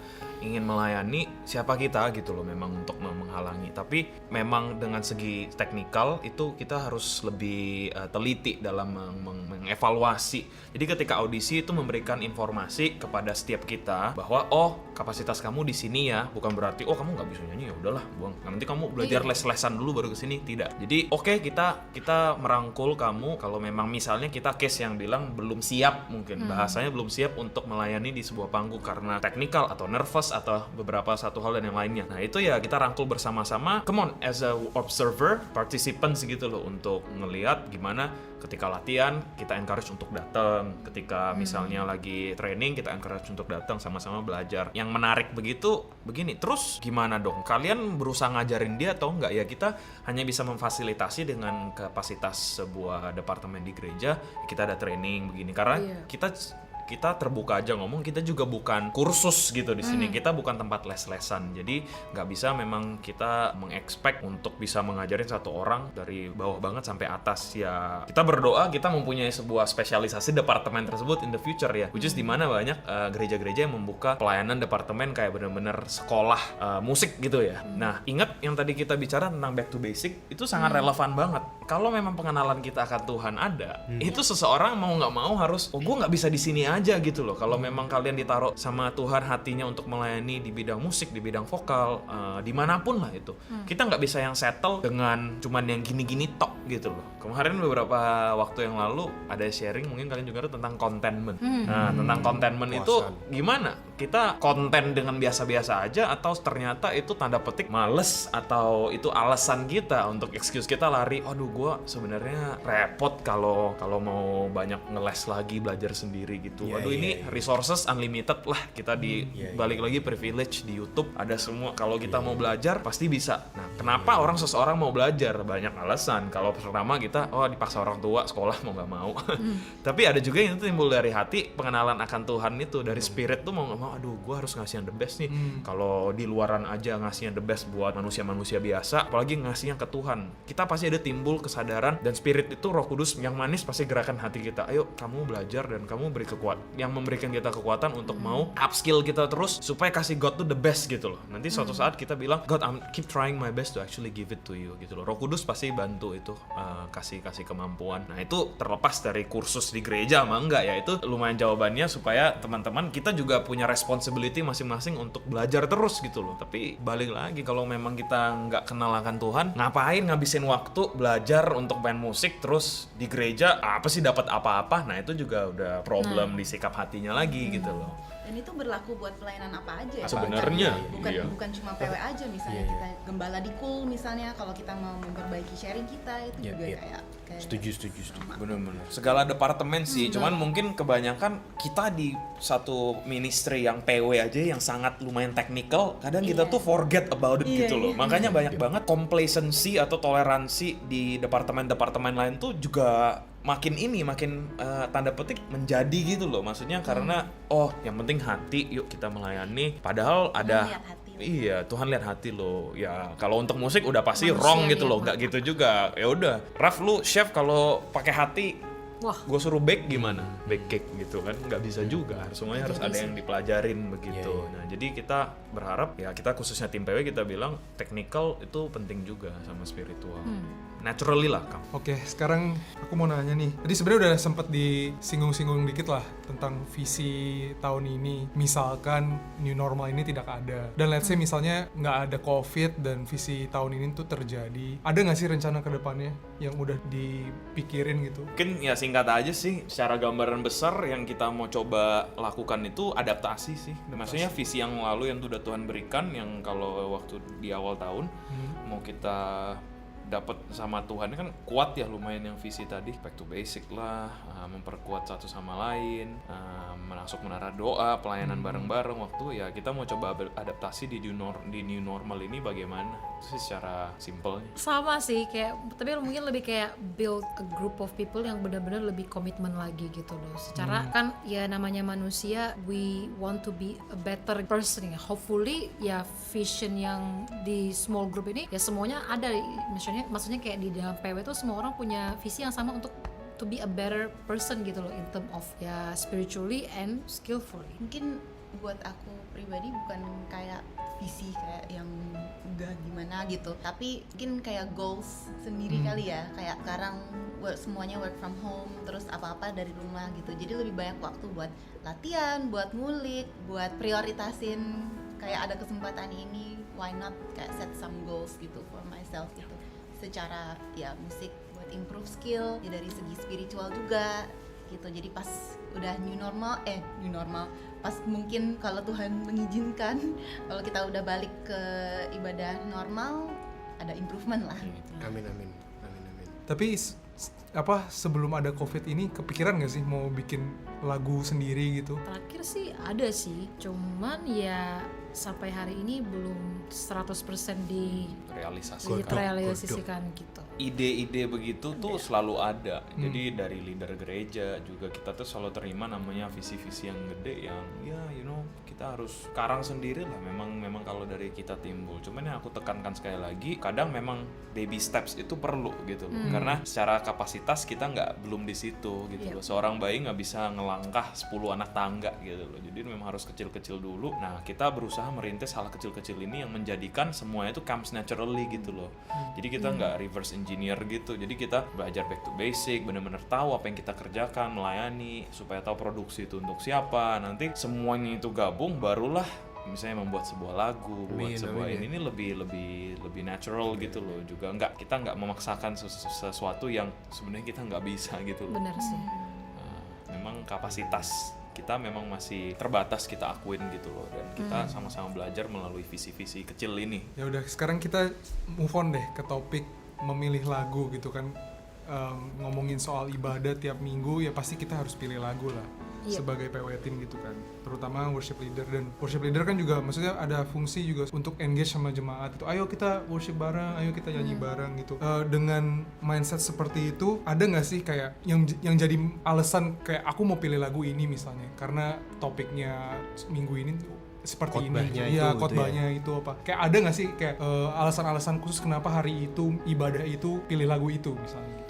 ingin melayani, siapa kita gitu loh memang untuk menghalangi. Tapi memang dengan segi teknikal itu kita harus lebih teliti dalam mengevaluasi. Jadi ketika audisi itu memberikan informasi kepada setiap kita bahwa oh kapasitas kamu di sini ya, bukan berarti oh kamu nggak bisa nyanyi ya udahlah buang. Nanti kamu belajar les-lesan dulu baru ke sini, tidak. Jadi oke, kita merangkul kamu kalau memang misalnya kita case yang bilang belum siap, mungkin bahasanya belum siap untuk melayani di sebuah panggung karena teknikal atau nervous atau beberapa satu hal dan yang lainnya. Nah itu ya kita rangkul bersama-sama, come on as a observer, participants gitu loh, untuk ngelihat gimana ketika latihan kita encourage untuk datang, ketika misalnya lagi training kita encourage untuk datang sama-sama belajar. Yang menarik begitu begini, terus gimana dong? Kalian berusaha ngajarin dia atau enggak? Ya kita hanya bisa memfasilitasi dengan kapasitas sebuah departemen di gereja, kita ada training begini karena kita terbuka aja ngomong, kita juga bukan kursus gitu di sini, kita bukan tempat les-lesan, jadi nggak bisa memang kita mengexpect untuk bisa mengajarin satu orang dari bawah banget sampai atas. Ya kita berdoa kita mempunyai sebuah spesialisasi departemen tersebut in the future ya, which is dimana banyak gereja-gereja yang membuka pelayanan departemen kayak benar-benar sekolah musik gitu ya. Nah ingat yang tadi kita bicara tentang back to basic itu sangat relevan banget. Kalau memang pengenalan kita akan Tuhan ada, itu seseorang mau nggak mau harus, oh gue nggak bisa di sini aja gitu loh. Kalau memang kalian ditaruh sama Tuhan hatinya untuk melayani di bidang musik, di bidang vokal, dimanapun lah itu, kita nggak bisa yang settle dengan cuman yang gini-gini tok gitu loh. Kemarin beberapa waktu yang lalu ada sharing, mungkin kalian juga tahu tentang contentment. Nah, tentang contentment itu gimana? Kita konten dengan biasa-biasa aja atau ternyata itu tanda petik males atau itu alasan kita untuk excuse kita lari, aduh gue sebenarnya repot kalau mau banyak ngeles lagi belajar sendiri gitu. Aduh ini resources unlimited lah, kita balik lagi privilege di YouTube ada semua, kalau kita mau belajar pasti bisa. Nah, kenapa seseorang mau belajar? Banyak alasan. Kalau pertama kita dipaksa orang tua sekolah mau nggak mau. Tapi ada juga yang itu timbul dari hati, pengenalan akan Tuhan itu dari spirit tuh mau nggak mau, aduh gue harus ngasih yang the best nih. Kalau di luaran aja ngasih yang the best buat manusia-manusia biasa, apalagi ngasihnya ke Tuhan, kita pasti ada timbul kesadaran, dan spirit itu Roh Kudus yang manis pasti gerakan hati kita, ayo kamu belajar dan kamu beri kekuatan, yang memberikan kita kekuatan untuk mau upskill kita terus supaya kasih God tuh the best gitu loh. Nanti suatu saat kita bilang, God I'm keep trying my best to actually give it to you gitu loh. Roh Kudus pasti bantu itu, kasih kemampuan. Nah itu terlepas dari kursus di gereja sama enggak ya, itu lumayan jawabannya supaya teman-teman kita juga punya responsibility masing-masing untuk belajar terus gitu loh. Tapi balik lagi, kalau memang kita nggak kenal akan Tuhan, ngapain ngabisin waktu belajar untuk main musik terus di gereja apa sih dapat apa-apa? Nah itu juga udah problem di sikap hatinya lagi gitu loh. Dan itu berlaku buat pelayanan apa aja ya. Sebenarnya, bukan cuma PW aja, misalnya kita gembala di KUL misalnya, kalau kita mau memperbaiki sharing kita itu juga kayak Setuju. Bener-bener. Segala departemen sih, cuman mungkin kebanyakan kita di satu ministry yang PW aja yang sangat lumayan teknikal, kadang kita tuh forget about it gitu loh. Makanya banyak banget complacency atau toleransi di departemen-departemen lain tuh juga makin tanda petik menjadi gitu loh. Maksudnya karena yang penting hati, yuk kita melayani. Padahal ada Tuhan lihat hati lo. Ya kalau untuk musik udah pasti wrong gitu loh, nggak gitu juga. Ya udah, Raf lu chef kalau pakai hati, gue suruh bake gimana? Bake cake gitu kan, nggak bisa juga. Semuanya harus ada yang dipelajarin begitu. Nah jadi kita berharap ya, kita khususnya tim PW kita bilang technical itu penting juga sama spiritual. Naturally lah Kang. Oke, sekarang aku mau nanya nih. Tadi sebenarnya udah sempet disinggung-singgung dikit lah tentang visi tahun ini. Misalkan new normal ini tidak ada. Dan let's say misalnya nggak ada COVID dan visi tahun ini tuh terjadi. Ada nggak sih rencana ke depannya yang udah dipikirin gitu? Mungkin ya singkat aja sih, secara gambaran besar yang kita mau coba lakukan itu adaptasi sih. Maksudnya visi yang lalu yang sudah Tuhan berikan, yang kalau waktu di awal tahun mau kita dapat sama Tuhan kan kuat ya, lumayan yang visi tadi, back to basic lah, memperkuat satu sama lain, masuk menara doa, pelayanan bareng-bareng. Waktu ya kita mau coba adaptasi di new normal ini bagaimana, itu sih secara simpelnya. Sama sih, kayak tapi mungkin lebih kayak build a group of people yang benar-benar lebih komitmen lagi gitu loh. Secara kan ya namanya manusia, we want to be a better person. Hopefully ya vision yang di small group ini ya semuanya ada. Maksudnya kayak di dalam PW tuh semua orang punya visi yang sama untuk to be a better person gitu loh, in term of ya spiritually and skillfully. Mungkin buat aku pribadi bukan kayak visi kayak yang udah gimana gitu, tapi mungkin kayak goals sendiri kali ya. Kayak sekarang semuanya work from home, terus apa-apa dari rumah gitu, jadi lebih banyak waktu buat latihan, buat ngulik, buat prioritasin. Kayak ada kesempatan ini, why not kayak set some goals gitu for myself gitu. Secara ya musik buat improve skill, ya dari segi spiritual juga gitu. Jadi pas udah new normal, pas mungkin kalau Tuhan mengizinkan, kalau kita udah balik ke ibadah normal, ada improvement lah. Amin. Tapi sebelum ada COVID ini kepikiran gak sih mau bikin lagu sendiri gitu? Terakhir sih ada sih, cuman ya sampai hari ini belum 100% direalisasikan gitu. Ide-ide begitu tuh selalu ada. Jadi dari leader gereja juga kita tuh selalu terima namanya visi-visi yang gede yang ya kita harus karang sendiri lah. Memang kalau dari kita timbul. Cuman yang aku tekankan sekali lagi, kadang memang baby steps itu perlu gitu loh. Karena secara kapasitas kita belum di situ gitu loh. Seorang bayi nggak bisa ngelangkah 10 anak tangga gitu loh. Jadi memang harus kecil-kecil dulu. Nah kita berusaha merintis hal kecil-kecil ini yang menjadikan semuanya itu comes naturally gitu loh. Jadi kita nggak reverse engineer gitu. Jadi kita belajar back to basic, bener-bener tahu apa yang kita kerjakan, melayani, supaya tahu produksi itu untuk siapa. Nanti semuanya itu gabung, barulah misalnya membuat sebuah lagu, buat sebuah ini lebih natural gitu loh. Juga kita nggak memaksakan sesuatu yang sebenarnya kita nggak bisa gitu loh. Benar sih. Memang kapasitas kita memang masih terbatas, kita akuin gitu loh, dan kita sama-sama belajar melalui visi-visi kecil ini. Ya udah, sekarang kita move on deh ke topik memilih lagu gitu kan. Ngomongin soal ibadah tiap minggu ya pasti kita harus pilih lagu lah. Yep. Sebagai PW team gitu kan, terutama worship leader. Dan worship leader kan juga maksudnya ada fungsi juga untuk engage sama jemaat itu, ayo kita worship bareng, ayo kita nyanyi bareng gitu. Dengan mindset seperti itu, ada nggak sih kayak yang jadi alasan kayak aku mau pilih lagu ini misalnya karena topiknya minggu ini seperti khotbahnya ini, itu, ya gitu khotbahnya itu apa? Kayak ada nggak sih kayak alasan-alasan khusus kenapa hari itu ibadah itu pilih lagu itu misalnya?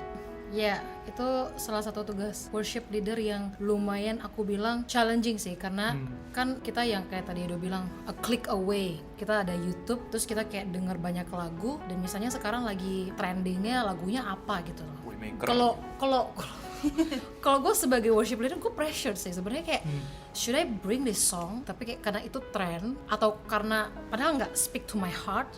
Ya, itu salah satu tugas worship leader yang lumayan aku bilang challenging sih, karena kan kita yang kayak tadi Edo bilang a click away, kita ada YouTube terus kita kayak denger banyak lagu, dan misalnya sekarang lagi trendingnya lagunya apa gitu loh. Kalau gue sebagai worship leader gue pressure sih sebenarnya, kayak should I bring this song tapi kayak karena itu trend, atau karena padahal nggak speak to my heart,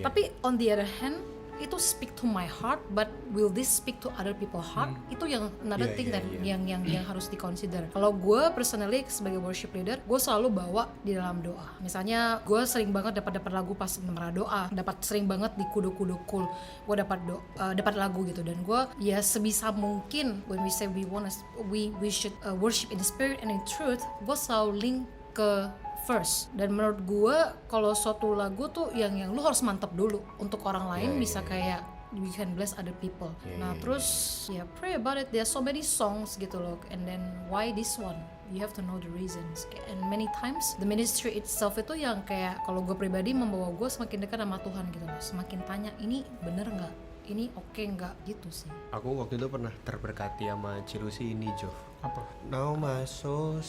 tapi on the other hand itu speak to my heart, but will this speak to other people heart? Itu yang another thing yang harus diconsider. Kalau gue personally sebagai worship leader, gue selalu bawa di dalam doa. Misalnya gue sering banget dapat lagu pas merah doa, dapat sering banget di kudo cool, gue dapat lagu gitu, dan gue ya sebisa mungkin when we say we should worship in the spirit and in truth, gue selalu link ke first. Dan menurut gue kalau suatu lagu tuh yang lu harus mantap dulu untuk orang lain bisa kayak we can bless other people. Terus ya pray about it. There are so many songs gitu loh, and then why this one? You have to know the reasons. And many times the ministry itself itu yang kayak kalau gue pribadi membawa gue semakin dekat sama Tuhan gitu loh. Semakin tanya ini bener nggak? Ini oke nggak gitu sih. Aku waktu itu pernah terberkati sama Cilusi ini, Jov. Apa? Now my soul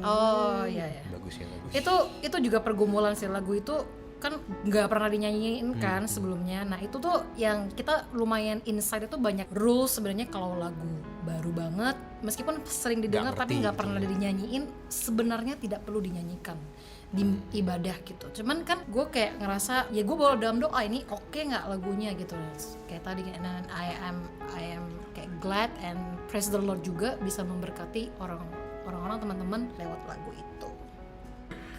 Oh iya. Bagus ya, bagus. Itu juga pergumulan sih, lagu itu kan nggak pernah dinyanyiin kan sebelumnya. Nah itu tuh yang kita lumayan insight, itu banyak rules sebenarnya kalau lagu baru banget, meskipun sering didengar tapi nggak pernah dinyanyiin, sebenarnya tidak perlu dinyanyikan di ibadah gitu. Cuman kan gue kayak ngerasa ya gue bawa dalam doa ini oke nggak lagunya gitu. Kayak tadi and I am kayak glad and praise the Lord juga bisa memberkati orang-orang teman-teman lewat lagu itu.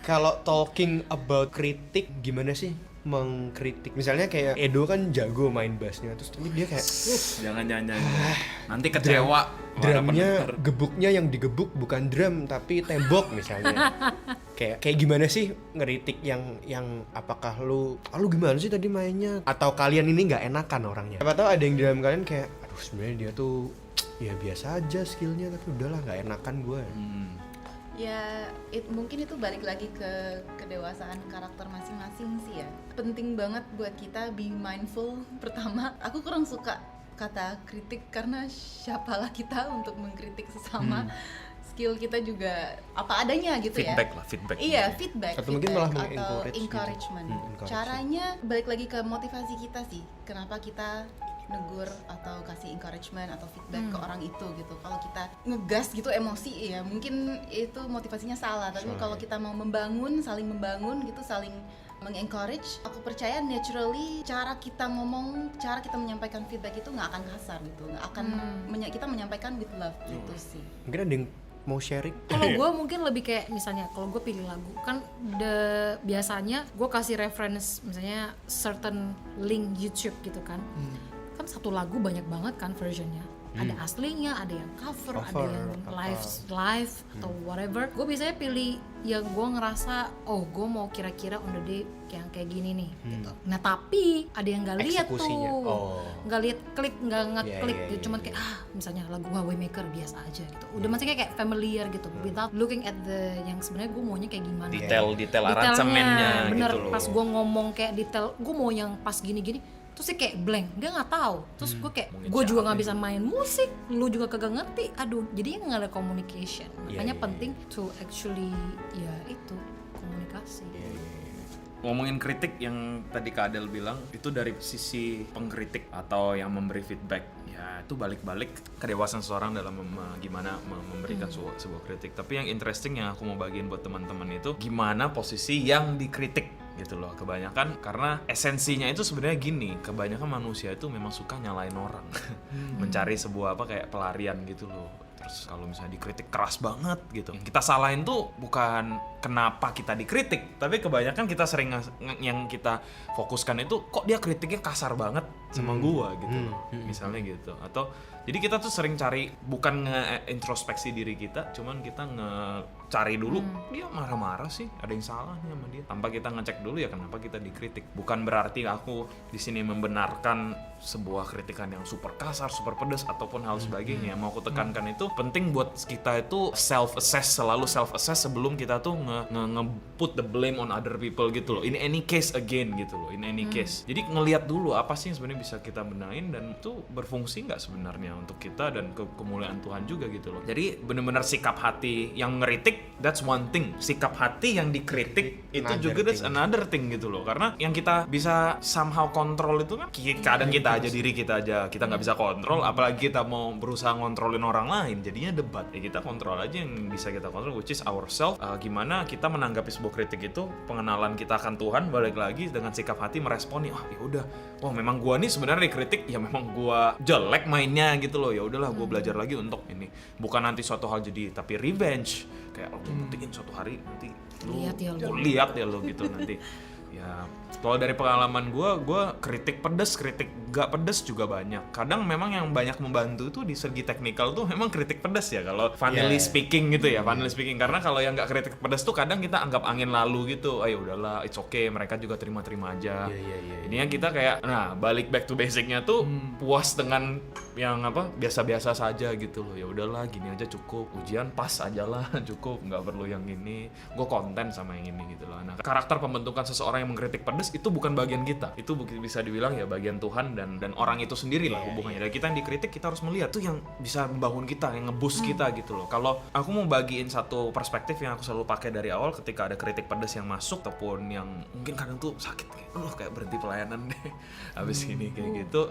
Kalau talking about kritik, gimana sih mengkritik? Misalnya kayak Edo kan jago main bassnya, terus tapi dia kayak jangan nanti kecewa. Drumnya gebuknya yang digebuk bukan drum tapi tembok misalnya. kayak gimana sih ngeritik yang apakah lu gimana sih tadi mainnya, atau kalian ini nggak enakan orangnya? Siapa tahu ada yang di dalam kalian kayak aduh sebenarnya dia tuh ya biasa aja skillnya, tapi udahlah nggak enakan gue. Ya, mungkin itu balik lagi ke kedewasaan karakter masing-masing sih ya. Penting banget buat kita be mindful. Pertama, aku kurang suka kata kritik karena siapalah kita untuk mengkritik sesama. Skill kita juga apa adanya gitu feedback ya. Feedback. Iya, feedback. Atau mungkin malah atau mengencourage encouragement. gitu. Caranya balik lagi ke motivasi kita sih. Kenapa kita negur atau kasih encouragement atau feedback ke orang itu gitu. Kalau kita ngegas gitu emosi ya mungkin itu motivasinya salah. Tapi kalau kita mau membangun, saling membangun gitu, saling mengencourage, aku percaya naturally cara kita ngomong, cara kita menyampaikan feedback itu nggak akan kasar gitu, nggak akan kita menyampaikan with love gitu sih. Mungkin ada yang mau sharing? Kalau gue mungkin lebih kayak misalnya kalau gue pilih lagu kan biasanya gue kasih reference misalnya certain link YouTube gitu kan. Kan satu lagu banyak banget kan versionnya. Ada aslinya, ada yang cover, ada yang live atau whatever. Gue biasanya pilih yang gue ngerasa gue mau kira-kira on the day yang kayak gini nih gitu. Nah tapi ada yang nggak lihat tuh, nggak lihat klip, nggak ngeklik gitu. Cuman kayak misalnya lagu Waymaker biasa aja gitu. Udah maksudnya kayak familiar gitu, without looking at the yang sebenarnya gue maunya kayak gimana. Detail aransemennya bener, gitu loh. pas gue ngomong kayak detail, gue mau yang pas gini-gini. Terus sih kayak blank, dia nggak tahu. Terus gue kayak, gue juga nggak bisa main musik, lu juga kagak ngerti. Aduh, jadinya nggak ada communication. Makanya penting to actually ya itu komunikasi. ngomongin kritik yang tadi Kak Adel bilang itu dari sisi pengkritik atau yang memberi feedback, ya itu balik-balik kedewasaan seseorang dalam gimana memberikan sebuah kritik. Tapi yang interesting yang aku mau bagiin buat teman-teman itu gimana posisi yang dikritik gitu loh. Kebanyakan karena esensinya itu sebenarnya gini, kebanyakan manusia itu memang suka nyalain orang, mencari sebuah kayak pelarian gitu loh. Terus kalau misalnya dikritik keras banget gitu, yang kita salahin tuh bukan kenapa kita dikritik, tapi kebanyakan kita sering yang kita fokuskan itu kok dia kritiknya kasar banget sama gua gitu loh, misalnya gitu. Atau jadi kita tuh sering cari, bukan nge-introspeksi diri kita, cuman kita cari dulu dia marah-marah sih, ada yang salah nih sama dia, tanpa kita ngecek dulu ya kenapa kita dikritik. Bukan berarti aku di sini membenarkan sebuah kritikan yang super kasar, super pedas ataupun hal sebagainya. Mau aku tekankan itu penting buat kita itu selalu self assess sebelum kita tuh nge-put the blame on other people gitu loh. In any case again gitu loh, in any case. Jadi ngelihat dulu apa sih yang sebenarnya bisa kita benahin dan itu berfungsi nggak sebenarnya untuk kita dan kemuliaan Tuhan juga gitu loh. Jadi benar-benar sikap hati yang ngeritik, that's one thing. Sikap hati yang dikritik itu juga that's another thing gitu loh. Karena yang kita bisa somehow kontrol itu kan kadang kita aja, diri kita aja kita nggak bisa kontrol, apalagi kita mau berusaha ngontrolin orang lain, jadinya debat. Ya kita kontrol aja yang bisa kita kontrol, which is ourselves. Gimana kita menanggapi sebuah kritik itu, pengenalan kita akan Tuhan, balik lagi dengan sikap hati meresponi, ya udah, memang gua nih sebenarnya dikritik, ya memang gua jelek mainnya gitu loh, ya udahlah gua belajar lagi untuk ini. Bukan nanti suatu hal jadi tapi revenge, kayak buktiin suatu hari nanti lu lihat ya lo gitu nanti. Ya kalau dari pengalaman gue kritik pedes, kritik gak pedes juga banyak. Kadang memang yang banyak membantu tuh di segi teknikal tuh memang kritik pedes ya, kalau funnily speaking gitu ya, funnily speaking. Karena kalau yang gak kritik pedes tuh kadang kita anggap angin lalu gitu, ayo udahlah it's okay, mereka juga terima-terima aja. Ini yang kita kayak, nah balik back to basicnya tuh puas dengan yang biasa-biasa saja gitu loh. Ya udahlah gini aja cukup, ujian pas aja lah cukup, nggak perlu yang ini, gue konten sama yang ini gitu loh. Nah karakter pembentukan seseorang yang mengkritik pedes itu bukan bagian kita, itu bisa dibilang ya bagian Tuhan dan orang itu sendiri lah hubungannya. Dan kita yang dikritik kita harus melihat tuh yang bisa membangun kita, yang nge-boost kita gitu loh. Kalau aku mau bagiin satu perspektif yang aku selalu pakai dari awal ketika ada kritik pedes yang masuk ataupun yang mungkin kadang tuh sakit kayak berhenti pelayanan deh habis ini kayak gitu.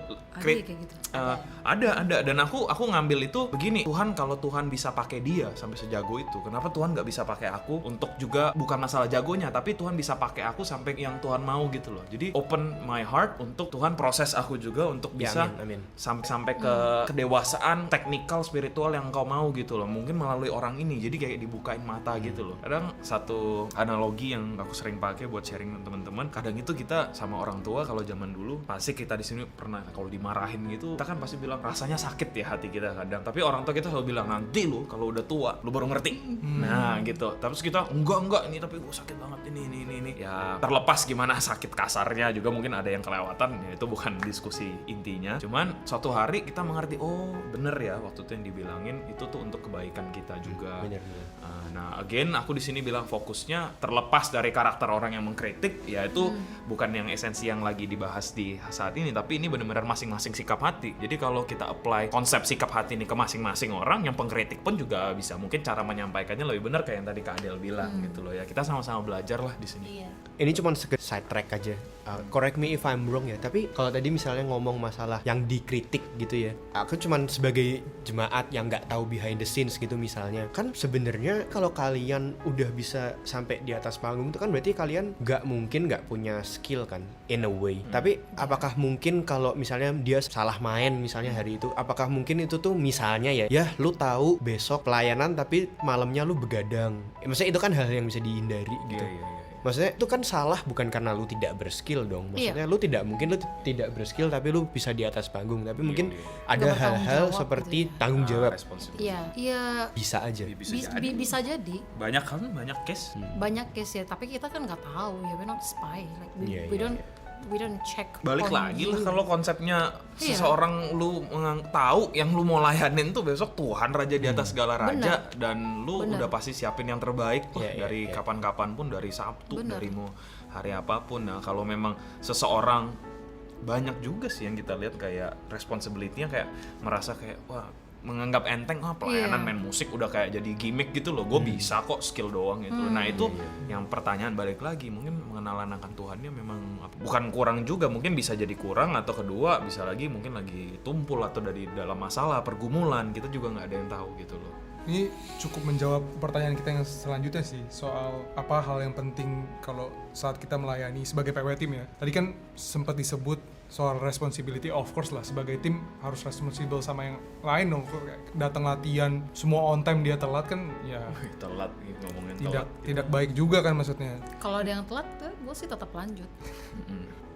Ada dan aku ngambil itu begini, Tuhan kalau Tuhan bisa pakai dia sampai sejago itu, kenapa Tuhan nggak bisa pakai aku untuk juga, bukan masalah jagonya, tapi Tuhan bisa pakai aku sampai yang Tuhan mau gitu loh. Jadi open my heart untuk Tuhan proses aku juga untuk bisa amin. Sampai ke kedewasaan teknikal spiritual yang Engkau mau gitu loh. Mungkin melalui orang ini, jadi kayak dibukain mata gitu loh. Kadang satu analogi yang aku sering pakai buat sharing dengan teman-teman, kadang itu kita sama orang tua kalau zaman dulu pasti kita di sini pernah kalau dimarahin gitu, kita kan pasti bilang rasanya sakit ya hati kita kadang. Tapi orang tua kita selalu bilang nanti lu kalau udah tua lu baru ngerti. Nah gitu. Terus kita enggak ini tapi gue sakit banget ini. Ya terlepas gimana sakit kasarnya juga mungkin ada yang kelewatan ya, itu bukan diskusi intinya. Cuman suatu hari kita mengerti, oh bener ya waktu itu yang dibilangin itu tuh untuk kebaikan kita juga. Bener. Nah again aku di sini bilang fokusnya terlepas dari karakter orang yang mengkritik, yaitu bukan yang esensi yang lagi dibahas di saat ini, tapi ini benar-benar masing-masing sikap hati. Jadi kalau kita apply konsep sikap hati ini ke masing-masing orang, yang pengkritik pun juga bisa mungkin cara menyampaikannya lebih benar kayak yang tadi Kak Adel bilang gitu loh ya. Kita sama-sama belajar lah di sini. Ini cuma side track aja. Correct me if I'm wrong ya. Tapi kalau tadi misalnya ngomong masalah yang dikritik gitu ya, aku cuma sebagai jemaat yang nggak tahu behind the scenes gitu misalnya. Kan sebenarnya kalau kalian udah bisa sampai di atas panggung itu kan berarti kalian nggak punya skill kan, in a way. Tapi apakah mungkin kalau misalnya dia salah main misalnya hari itu, apakah mungkin itu tuh misalnya ya lu tahu besok pelayanan tapi malamnya lu begadang. Maksudnya itu kan hal yang bisa dihindari gitu. Maksudnya itu kan salah bukan karena lu tidak berskill dong. Maksudnya lu tidak berskill tapi lu bisa di atas panggung. Tapi mungkin ada hal-hal seperti tanggung jawab. Iya. Bisa aja. Bisa jadi. Banyak case. Banyak case ya, tapi kita kan nggak tahu ya, we're not spy. Like we don't check. Balik lagi lah kalau konsepnya seseorang lu tahu yang lu mau layanin tuh besok Tuhan raja di atas segala raja. Dan lu udah pasti siapin yang terbaik dari kapan-kapan pun, dari Sabtu, dari mau hari apapun. Nah kalau memang seseorang, banyak juga sih yang kita lihat kayak responsibility-nya kayak merasa kayak wah menganggap enteng, pelayanan main musik udah kayak jadi gimmick gitu loh, gue bisa kok skill doang gitu. Nah itu yang pertanyaan balik lagi, mungkin mengenalan akan Tuhannya memang bukan kurang juga, mungkin bisa jadi kurang, atau kedua bisa lagi mungkin lagi tumpul atau dari dalam masalah pergumulan, kita juga nggak ada yang tahu gitu loh. Ini cukup menjawab pertanyaan kita yang selanjutnya sih, soal apa hal yang penting kalau saat kita melayani sebagai PW tim ya. Tadi kan sempat disebut soal responsibility, of course lah, sebagai tim harus responsible sama yang lain dong. Datang latihan semua on time dia telat kan ya Telat gitu, ngomongin tidak baik juga kan maksudnya. Kalau ada yang telat, gue sih tetap lanjut.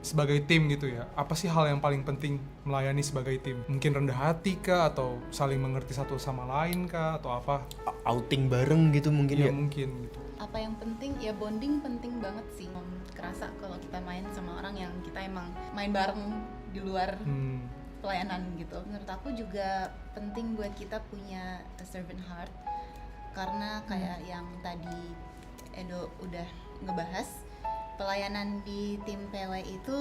Sebagai tim gitu ya, apa sih hal yang paling penting melayani sebagai tim? Mungkin rendah hati kah, atau saling mengerti satu sama lain kah, atau apa? Outing bareng gitu mungkin ya. Mungkin gitu. Apa yang penting ya, bonding penting banget sih. Kerasa kalau kita main sama orang yang kita emang main bareng di luar pelayanan gitu. Menurut aku juga penting buat kita punya a servant heart, karena kayak yang tadi Edo udah ngebahas, pelayanan di tim PW itu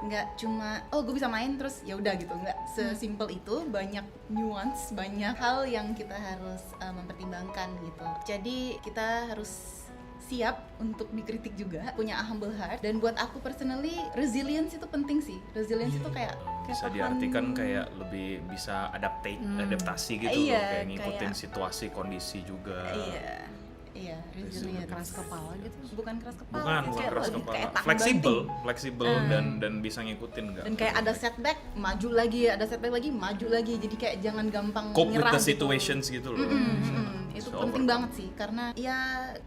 nggak cuma gue bisa main terus ya udah gitu, nggak sesimpel itu. Banyak nuance, banyak hal yang kita harus mempertimbangkan gitu. Jadi kita harus siap untuk dikritik juga, punya a humble heart. Dan buat aku personally, resilience itu penting sih. Resilience itu kayak bisa tahan- diartikan kayak lebih bisa adaptasi gitu loh, kayak ngikutin situasi kondisi juga. Iya, resilience. Keras kepala gitu. Bukan keras kepala, Bukan kayak keras lebih kepala, kayak tahan fleksibel banting. dan bisa ngikutin nggak. Dan kayak ada setback, maju lagi, ada setback lagi, maju lagi. Jadi kayak jangan gampang Cope with nyerah the gitu. situations gitu loh. Itu Bisa penting overcome. banget sih, karena ya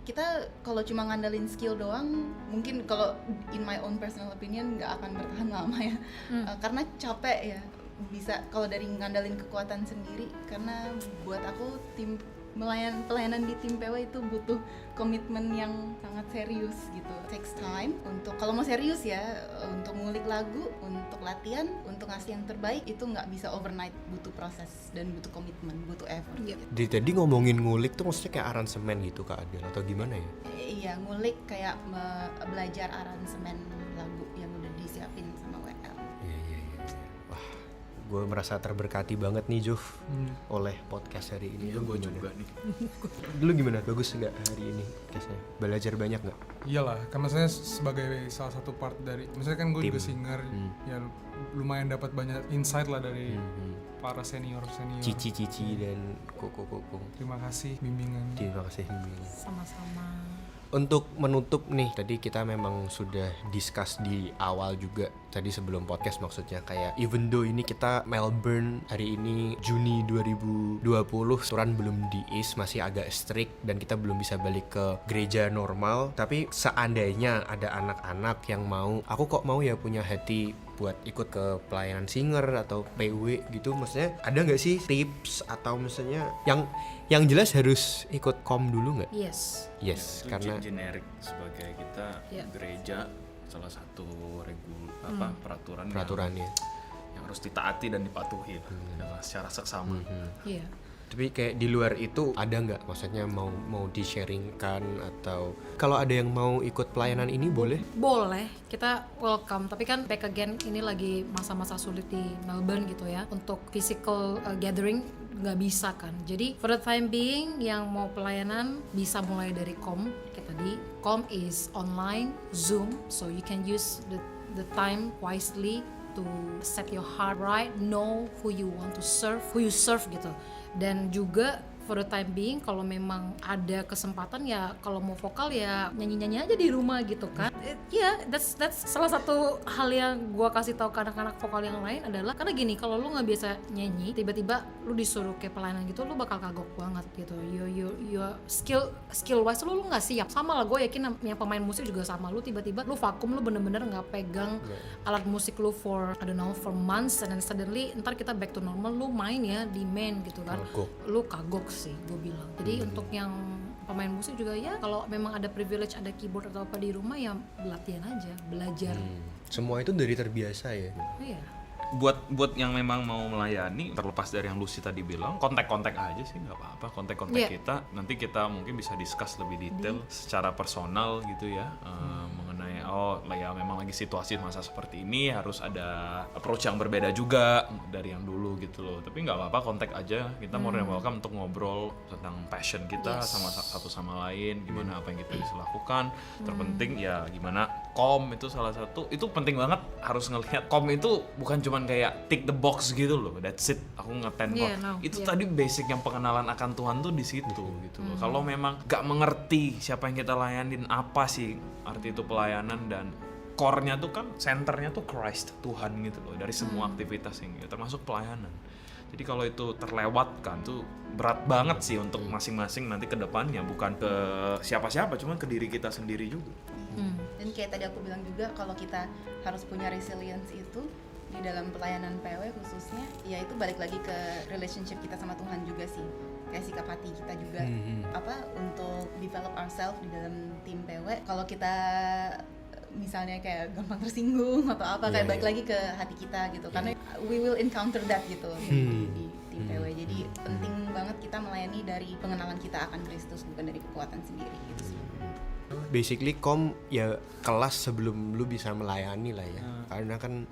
kita kalau cuma ngandalin skill doang, mungkin kalau in my own personal opinion nggak akan bertahan lama ya. Karena capek ya, bisa kalau dari ngandalin kekuatan sendiri. Karena buat aku pelayanan di tim PW itu butuh komitmen yang sangat serius gitu. Takes time untuk, kalau mau serius ya, untuk ngulik lagu, untuk latihan, untuk ngasih yang terbaik, itu nggak bisa overnight, butuh proses dan butuh komitmen, butuh effort. Dari tadi ngomongin ngulik tuh maksudnya kayak aransemen gitu Kak Adel atau gimana ya? Iya, ngulik kayak belajar aransemen lagu yang udah disiapin sama WL. Iya. Wah, gue merasa terberkati banget nih Juf oleh podcast hari ini. Iya, Lu gue gimana? juga nih. Lu gimana? Bagus nggak hari ini podcastnya? Belajar banyak nggak? Iyalah, kan maksudnya sebagai salah satu part dari, maksudnya kan gue juga Tim. singer, ya lumayan dapat banyak insight lah dari para senior. Cici dan koko. Terima kasih bimbingan. Terima kasih Mimi. Sama-sama. Untuk menutup nih, tadi kita memang sudah discuss di awal juga tadi sebelum podcast, maksudnya kayak even though ini kita Melbourne hari ini Juni 2020, aturan belum diis, masih agak strict dan kita belum bisa balik ke gereja normal. Tapi seandainya ada anak-anak yang mau, aku kok mau ya punya hati buat ikut ke pelayanan singer atau PW gitu, maksudnya ada nggak sih tips atau misalnya yang jelas harus ikut kom dulu nggak? Yes. Yes, Itu karena generik sebagai kita gereja, salah satu peraturannya yang harus ditaati dan dipatuhi dengan secara seksama. Iya. tapi kayak di luar itu ada nggak, maksudnya mau di-sharingkan atau kalau ada yang mau ikut pelayanan ini boleh? Boleh, kita welcome. Tapi kan back again, ini lagi masa-masa sulit di Melbourne gitu ya. Untuk physical gathering nggak bisa kan. Jadi for the time being yang mau pelayanan bisa mulai dari kom. Kayak tadi, kom is online, Zoom, so you can use the time wisely to set your heart right, know who you want to serve, who you serve gitu. Dan juga for the time being kalau memang ada kesempatan ya kalau mau vokal ya nyanyi-nyanyi aja di rumah gitu kan. That's salah satu hal yang gua kasih tahu ke anak-anak vokal yang lain adalah karena gini, kalau lu nggak biasa nyanyi tiba-tiba lu disuruh kayak pelayanan gitu, lu bakal kagok banget gitu. Your skill wise lu nggak siap. Sama lah, gue yakin yang pemain musik juga sama, lu tiba-tiba lu vakum, lu bener-bener nggak pegang alat musik lu for for months, and then suddenly ntar kita back to normal lu main ya di main gitu kan. Lu kagok sih gue bilang. Jadi untuk yang pemain musik juga ya kalau memang ada privilege ada keyboard atau apa di rumah ya latihan aja, belajar. Semua itu dari terbiasa ya. Iya. buat yang memang mau melayani, terlepas dari yang Lucy tadi bilang, kontak aja sih, nggak apa-apa, kontak kita, nanti kita mungkin bisa discuss lebih detail secara personal gitu ya, mengenai ya memang lagi situasi masa seperti ini harus ada approach yang berbeda juga dari yang dulu gitu loh. Tapi nggak apa-apa, kontak aja, kita more than welcome untuk ngobrol tentang passion kita sama satu sama lain, gimana apa yang kita bisa lakukan. Terpenting ya gimana itu salah satu, itu penting banget, harus ngelihat itu bukan cuman kayak tick the box gitu loh, that's it, aku nge-attend tadi basic yang pengenalan akan Tuhan tuh di situ gitu loh. Kalau memang gak mengerti siapa yang kita layanin, apa sih arti itu pelayanan, dan core-nya tuh kan, centernya tuh Christ, Tuhan gitu loh, dari semua aktivitas ini, termasuk pelayanan. Jadi kalau itu terlewatkan tuh berat banget sih untuk masing-masing nanti ke depannya, bukan ke siapa-siapa, cuma ke diri kita sendiri juga. Dan kayak tadi aku bilang juga, kalau kita harus punya resilience itu di dalam pelayanan PW khususnya, ya itu balik lagi ke relationship kita sama Tuhan juga sih, kayak sikap hati kita juga untuk develop ourselves di dalam tim PW. Kalau kita misalnya kayak gampang tersinggung atau apa, kayak balik lagi ke hati kita gitu, karena we will encounter that gitu di tim PW. Jadi penting banget kita melayani dari pengenalan kita akan Kristus, bukan dari kekuatan sendiri gitu sih. Basically ya kelas sebelum lu bisa melayani lah ya. Karena kan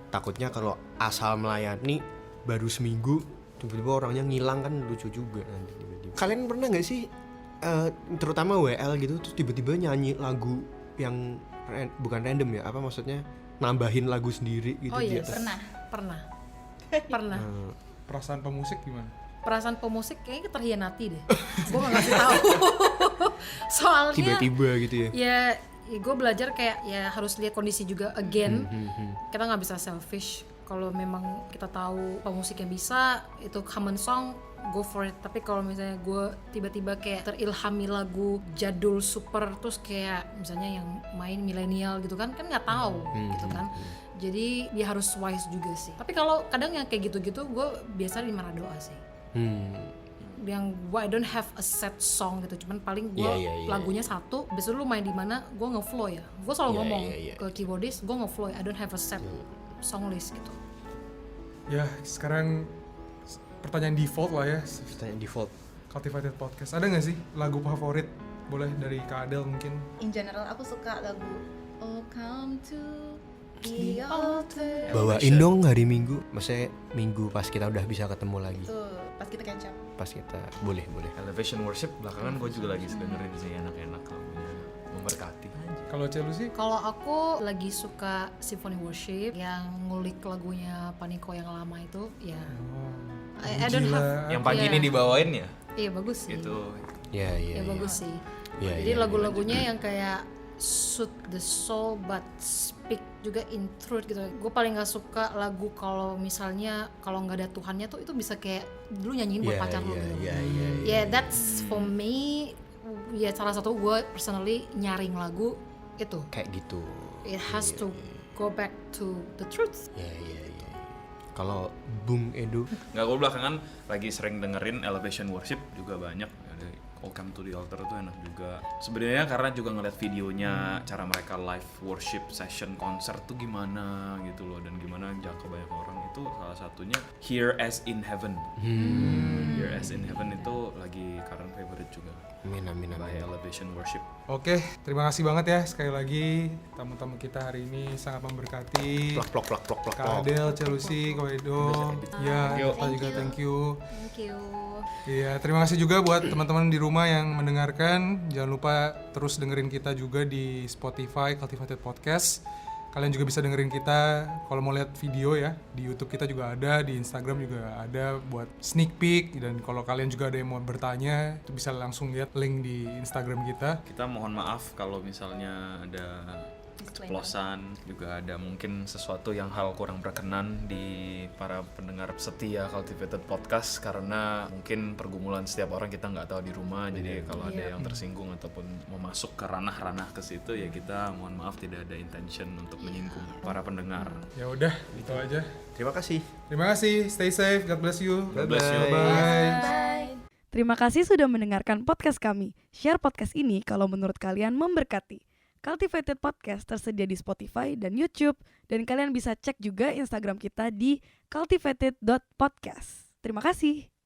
takutnya kalau asal melayani baru seminggu tiba-tiba orangnya ngilang, kan lucu juga nanti tiba-tiba. Kalian pernah nggak sih terutama WL gitu terus tiba-tiba nyanyi lagu yang bukan random ya, apa maksudnya nambahin lagu sendiri gitu? Oh iya, Pernah. pernah. Perasaan pemusik gimana? Perasaan pemusik kayaknya terhianati deh. Gue nggak ngasih tahu. Soalnya tiba-tiba gitu ya. Ya gue belajar kayak ya harus lihat kondisi juga again. Kita nggak bisa selfish. Kalau memang kita tahu pemusik yang bisa itu common song, go for it. Tapi kalau misalnya gue tiba-tiba kayak terilhami lagu jadul super, terus kayak misalnya yang main milenial gitu kan nggak tahu gitu kan. Jadi dia harus wise juga sih. Tapi kalau kadang yang kayak gitu-gitu gue biasa di mana doa sih. Yang gue I don't have a set song gitu, cuman paling gue lagunya satu, besok lu main di mana, gue ngeflow ya. Gue selalu ngomong ke keyboardist, gue ngeflow, I don't have a set song list gitu. Ya sekarang pertanyaan default lah ya, Pertanyaan default. Cultivated Podcast, ada nggak sih lagu favorit? Boleh dari Kak Adel mungkin. In general aku suka lagu Oh Come to the Altar. Bawain dong hari Minggu, maksudnya Minggu pas kita udah bisa ketemu lagi. Tuh, pas kita catch up. Pas kita boleh. Elevation Worship belakangan gue juga lagi dengerin sih, enak-enak lagunya, memberkati. Kalau Celu sih? Kalau aku lagi suka Symphony Worship yang ngulik lagunya Paniko yang lama itu ya. I don't have. Yang pagi ini dibawain ya? Iya bagus sih. Itu. Ya Bagus sih. Ya, Jadi lagu-lagunya yang kayak suit the soul but speak juga in truth gitu. Gue paling nggak suka lagu kalau misalnya kalau nggak ada Tuhannya tuh itu bisa kayak dulu nyanyiin buat pacar lo gitu. Yeah, that's for me. Ya salah satu gue personally nyaring lagu itu. Kayak gitu. It has to go back to the truth. Ya. Kalau Bung Edo, Nggak, gue belakangan lagi sering dengerin Elevation Worship juga banyak. Ada Welcome to the Altar itu enak juga. Sebenarnya karena juga ngeliat videonya, cara mereka live worship session konser tuh gimana gitu loh, dan gimana jangka banyak orang, itu salah satunya Here As In Heaven. Here As In Heaven itu lagi current favorite juga. amin. By Elevation Worship. Oke, terima kasih banget ya sekali lagi tamu-tamu kita hari ini sangat memberkati. Plak. Kak Adel, Celusi, Ko Edo. Ya, kita juga thank you. Thank you. Iya, terima kasih juga buat teman-teman di rumah yang mendengarkan. Jangan lupa terus dengerin kita juga di Spotify Cultivated Podcast. Kalian juga bisa dengerin kita kalau mau lihat video ya, di YouTube kita juga ada, di Instagram juga ada buat sneak peek, dan kalau kalian juga ada yang mau bertanya itu bisa langsung lihat link di Instagram kita. Kita mohon maaf kalau misalnya ada keceplosan, juga ada mungkin sesuatu yang hal kurang berkenan di para pendengar setia Cultivated Podcast, karena mungkin pergumulan setiap orang kita nggak tahu di rumah. Jadi kalau ada yang tersinggung ataupun mau masuk ke ranah-ranah ke situ, ya kita mohon maaf, tidak ada intention untuk menyinggung para pendengar. Ya udah, itu aja. Terima kasih. Terima kasih, stay safe, God bless you. God bless you. Bye. Terima kasih sudah mendengarkan podcast kami. Share podcast ini kalau menurut kalian memberkati. Cultivated Podcast tersedia di Spotify dan YouTube, dan kalian bisa cek juga Instagram kita di cultivated.podcast. Terima kasih.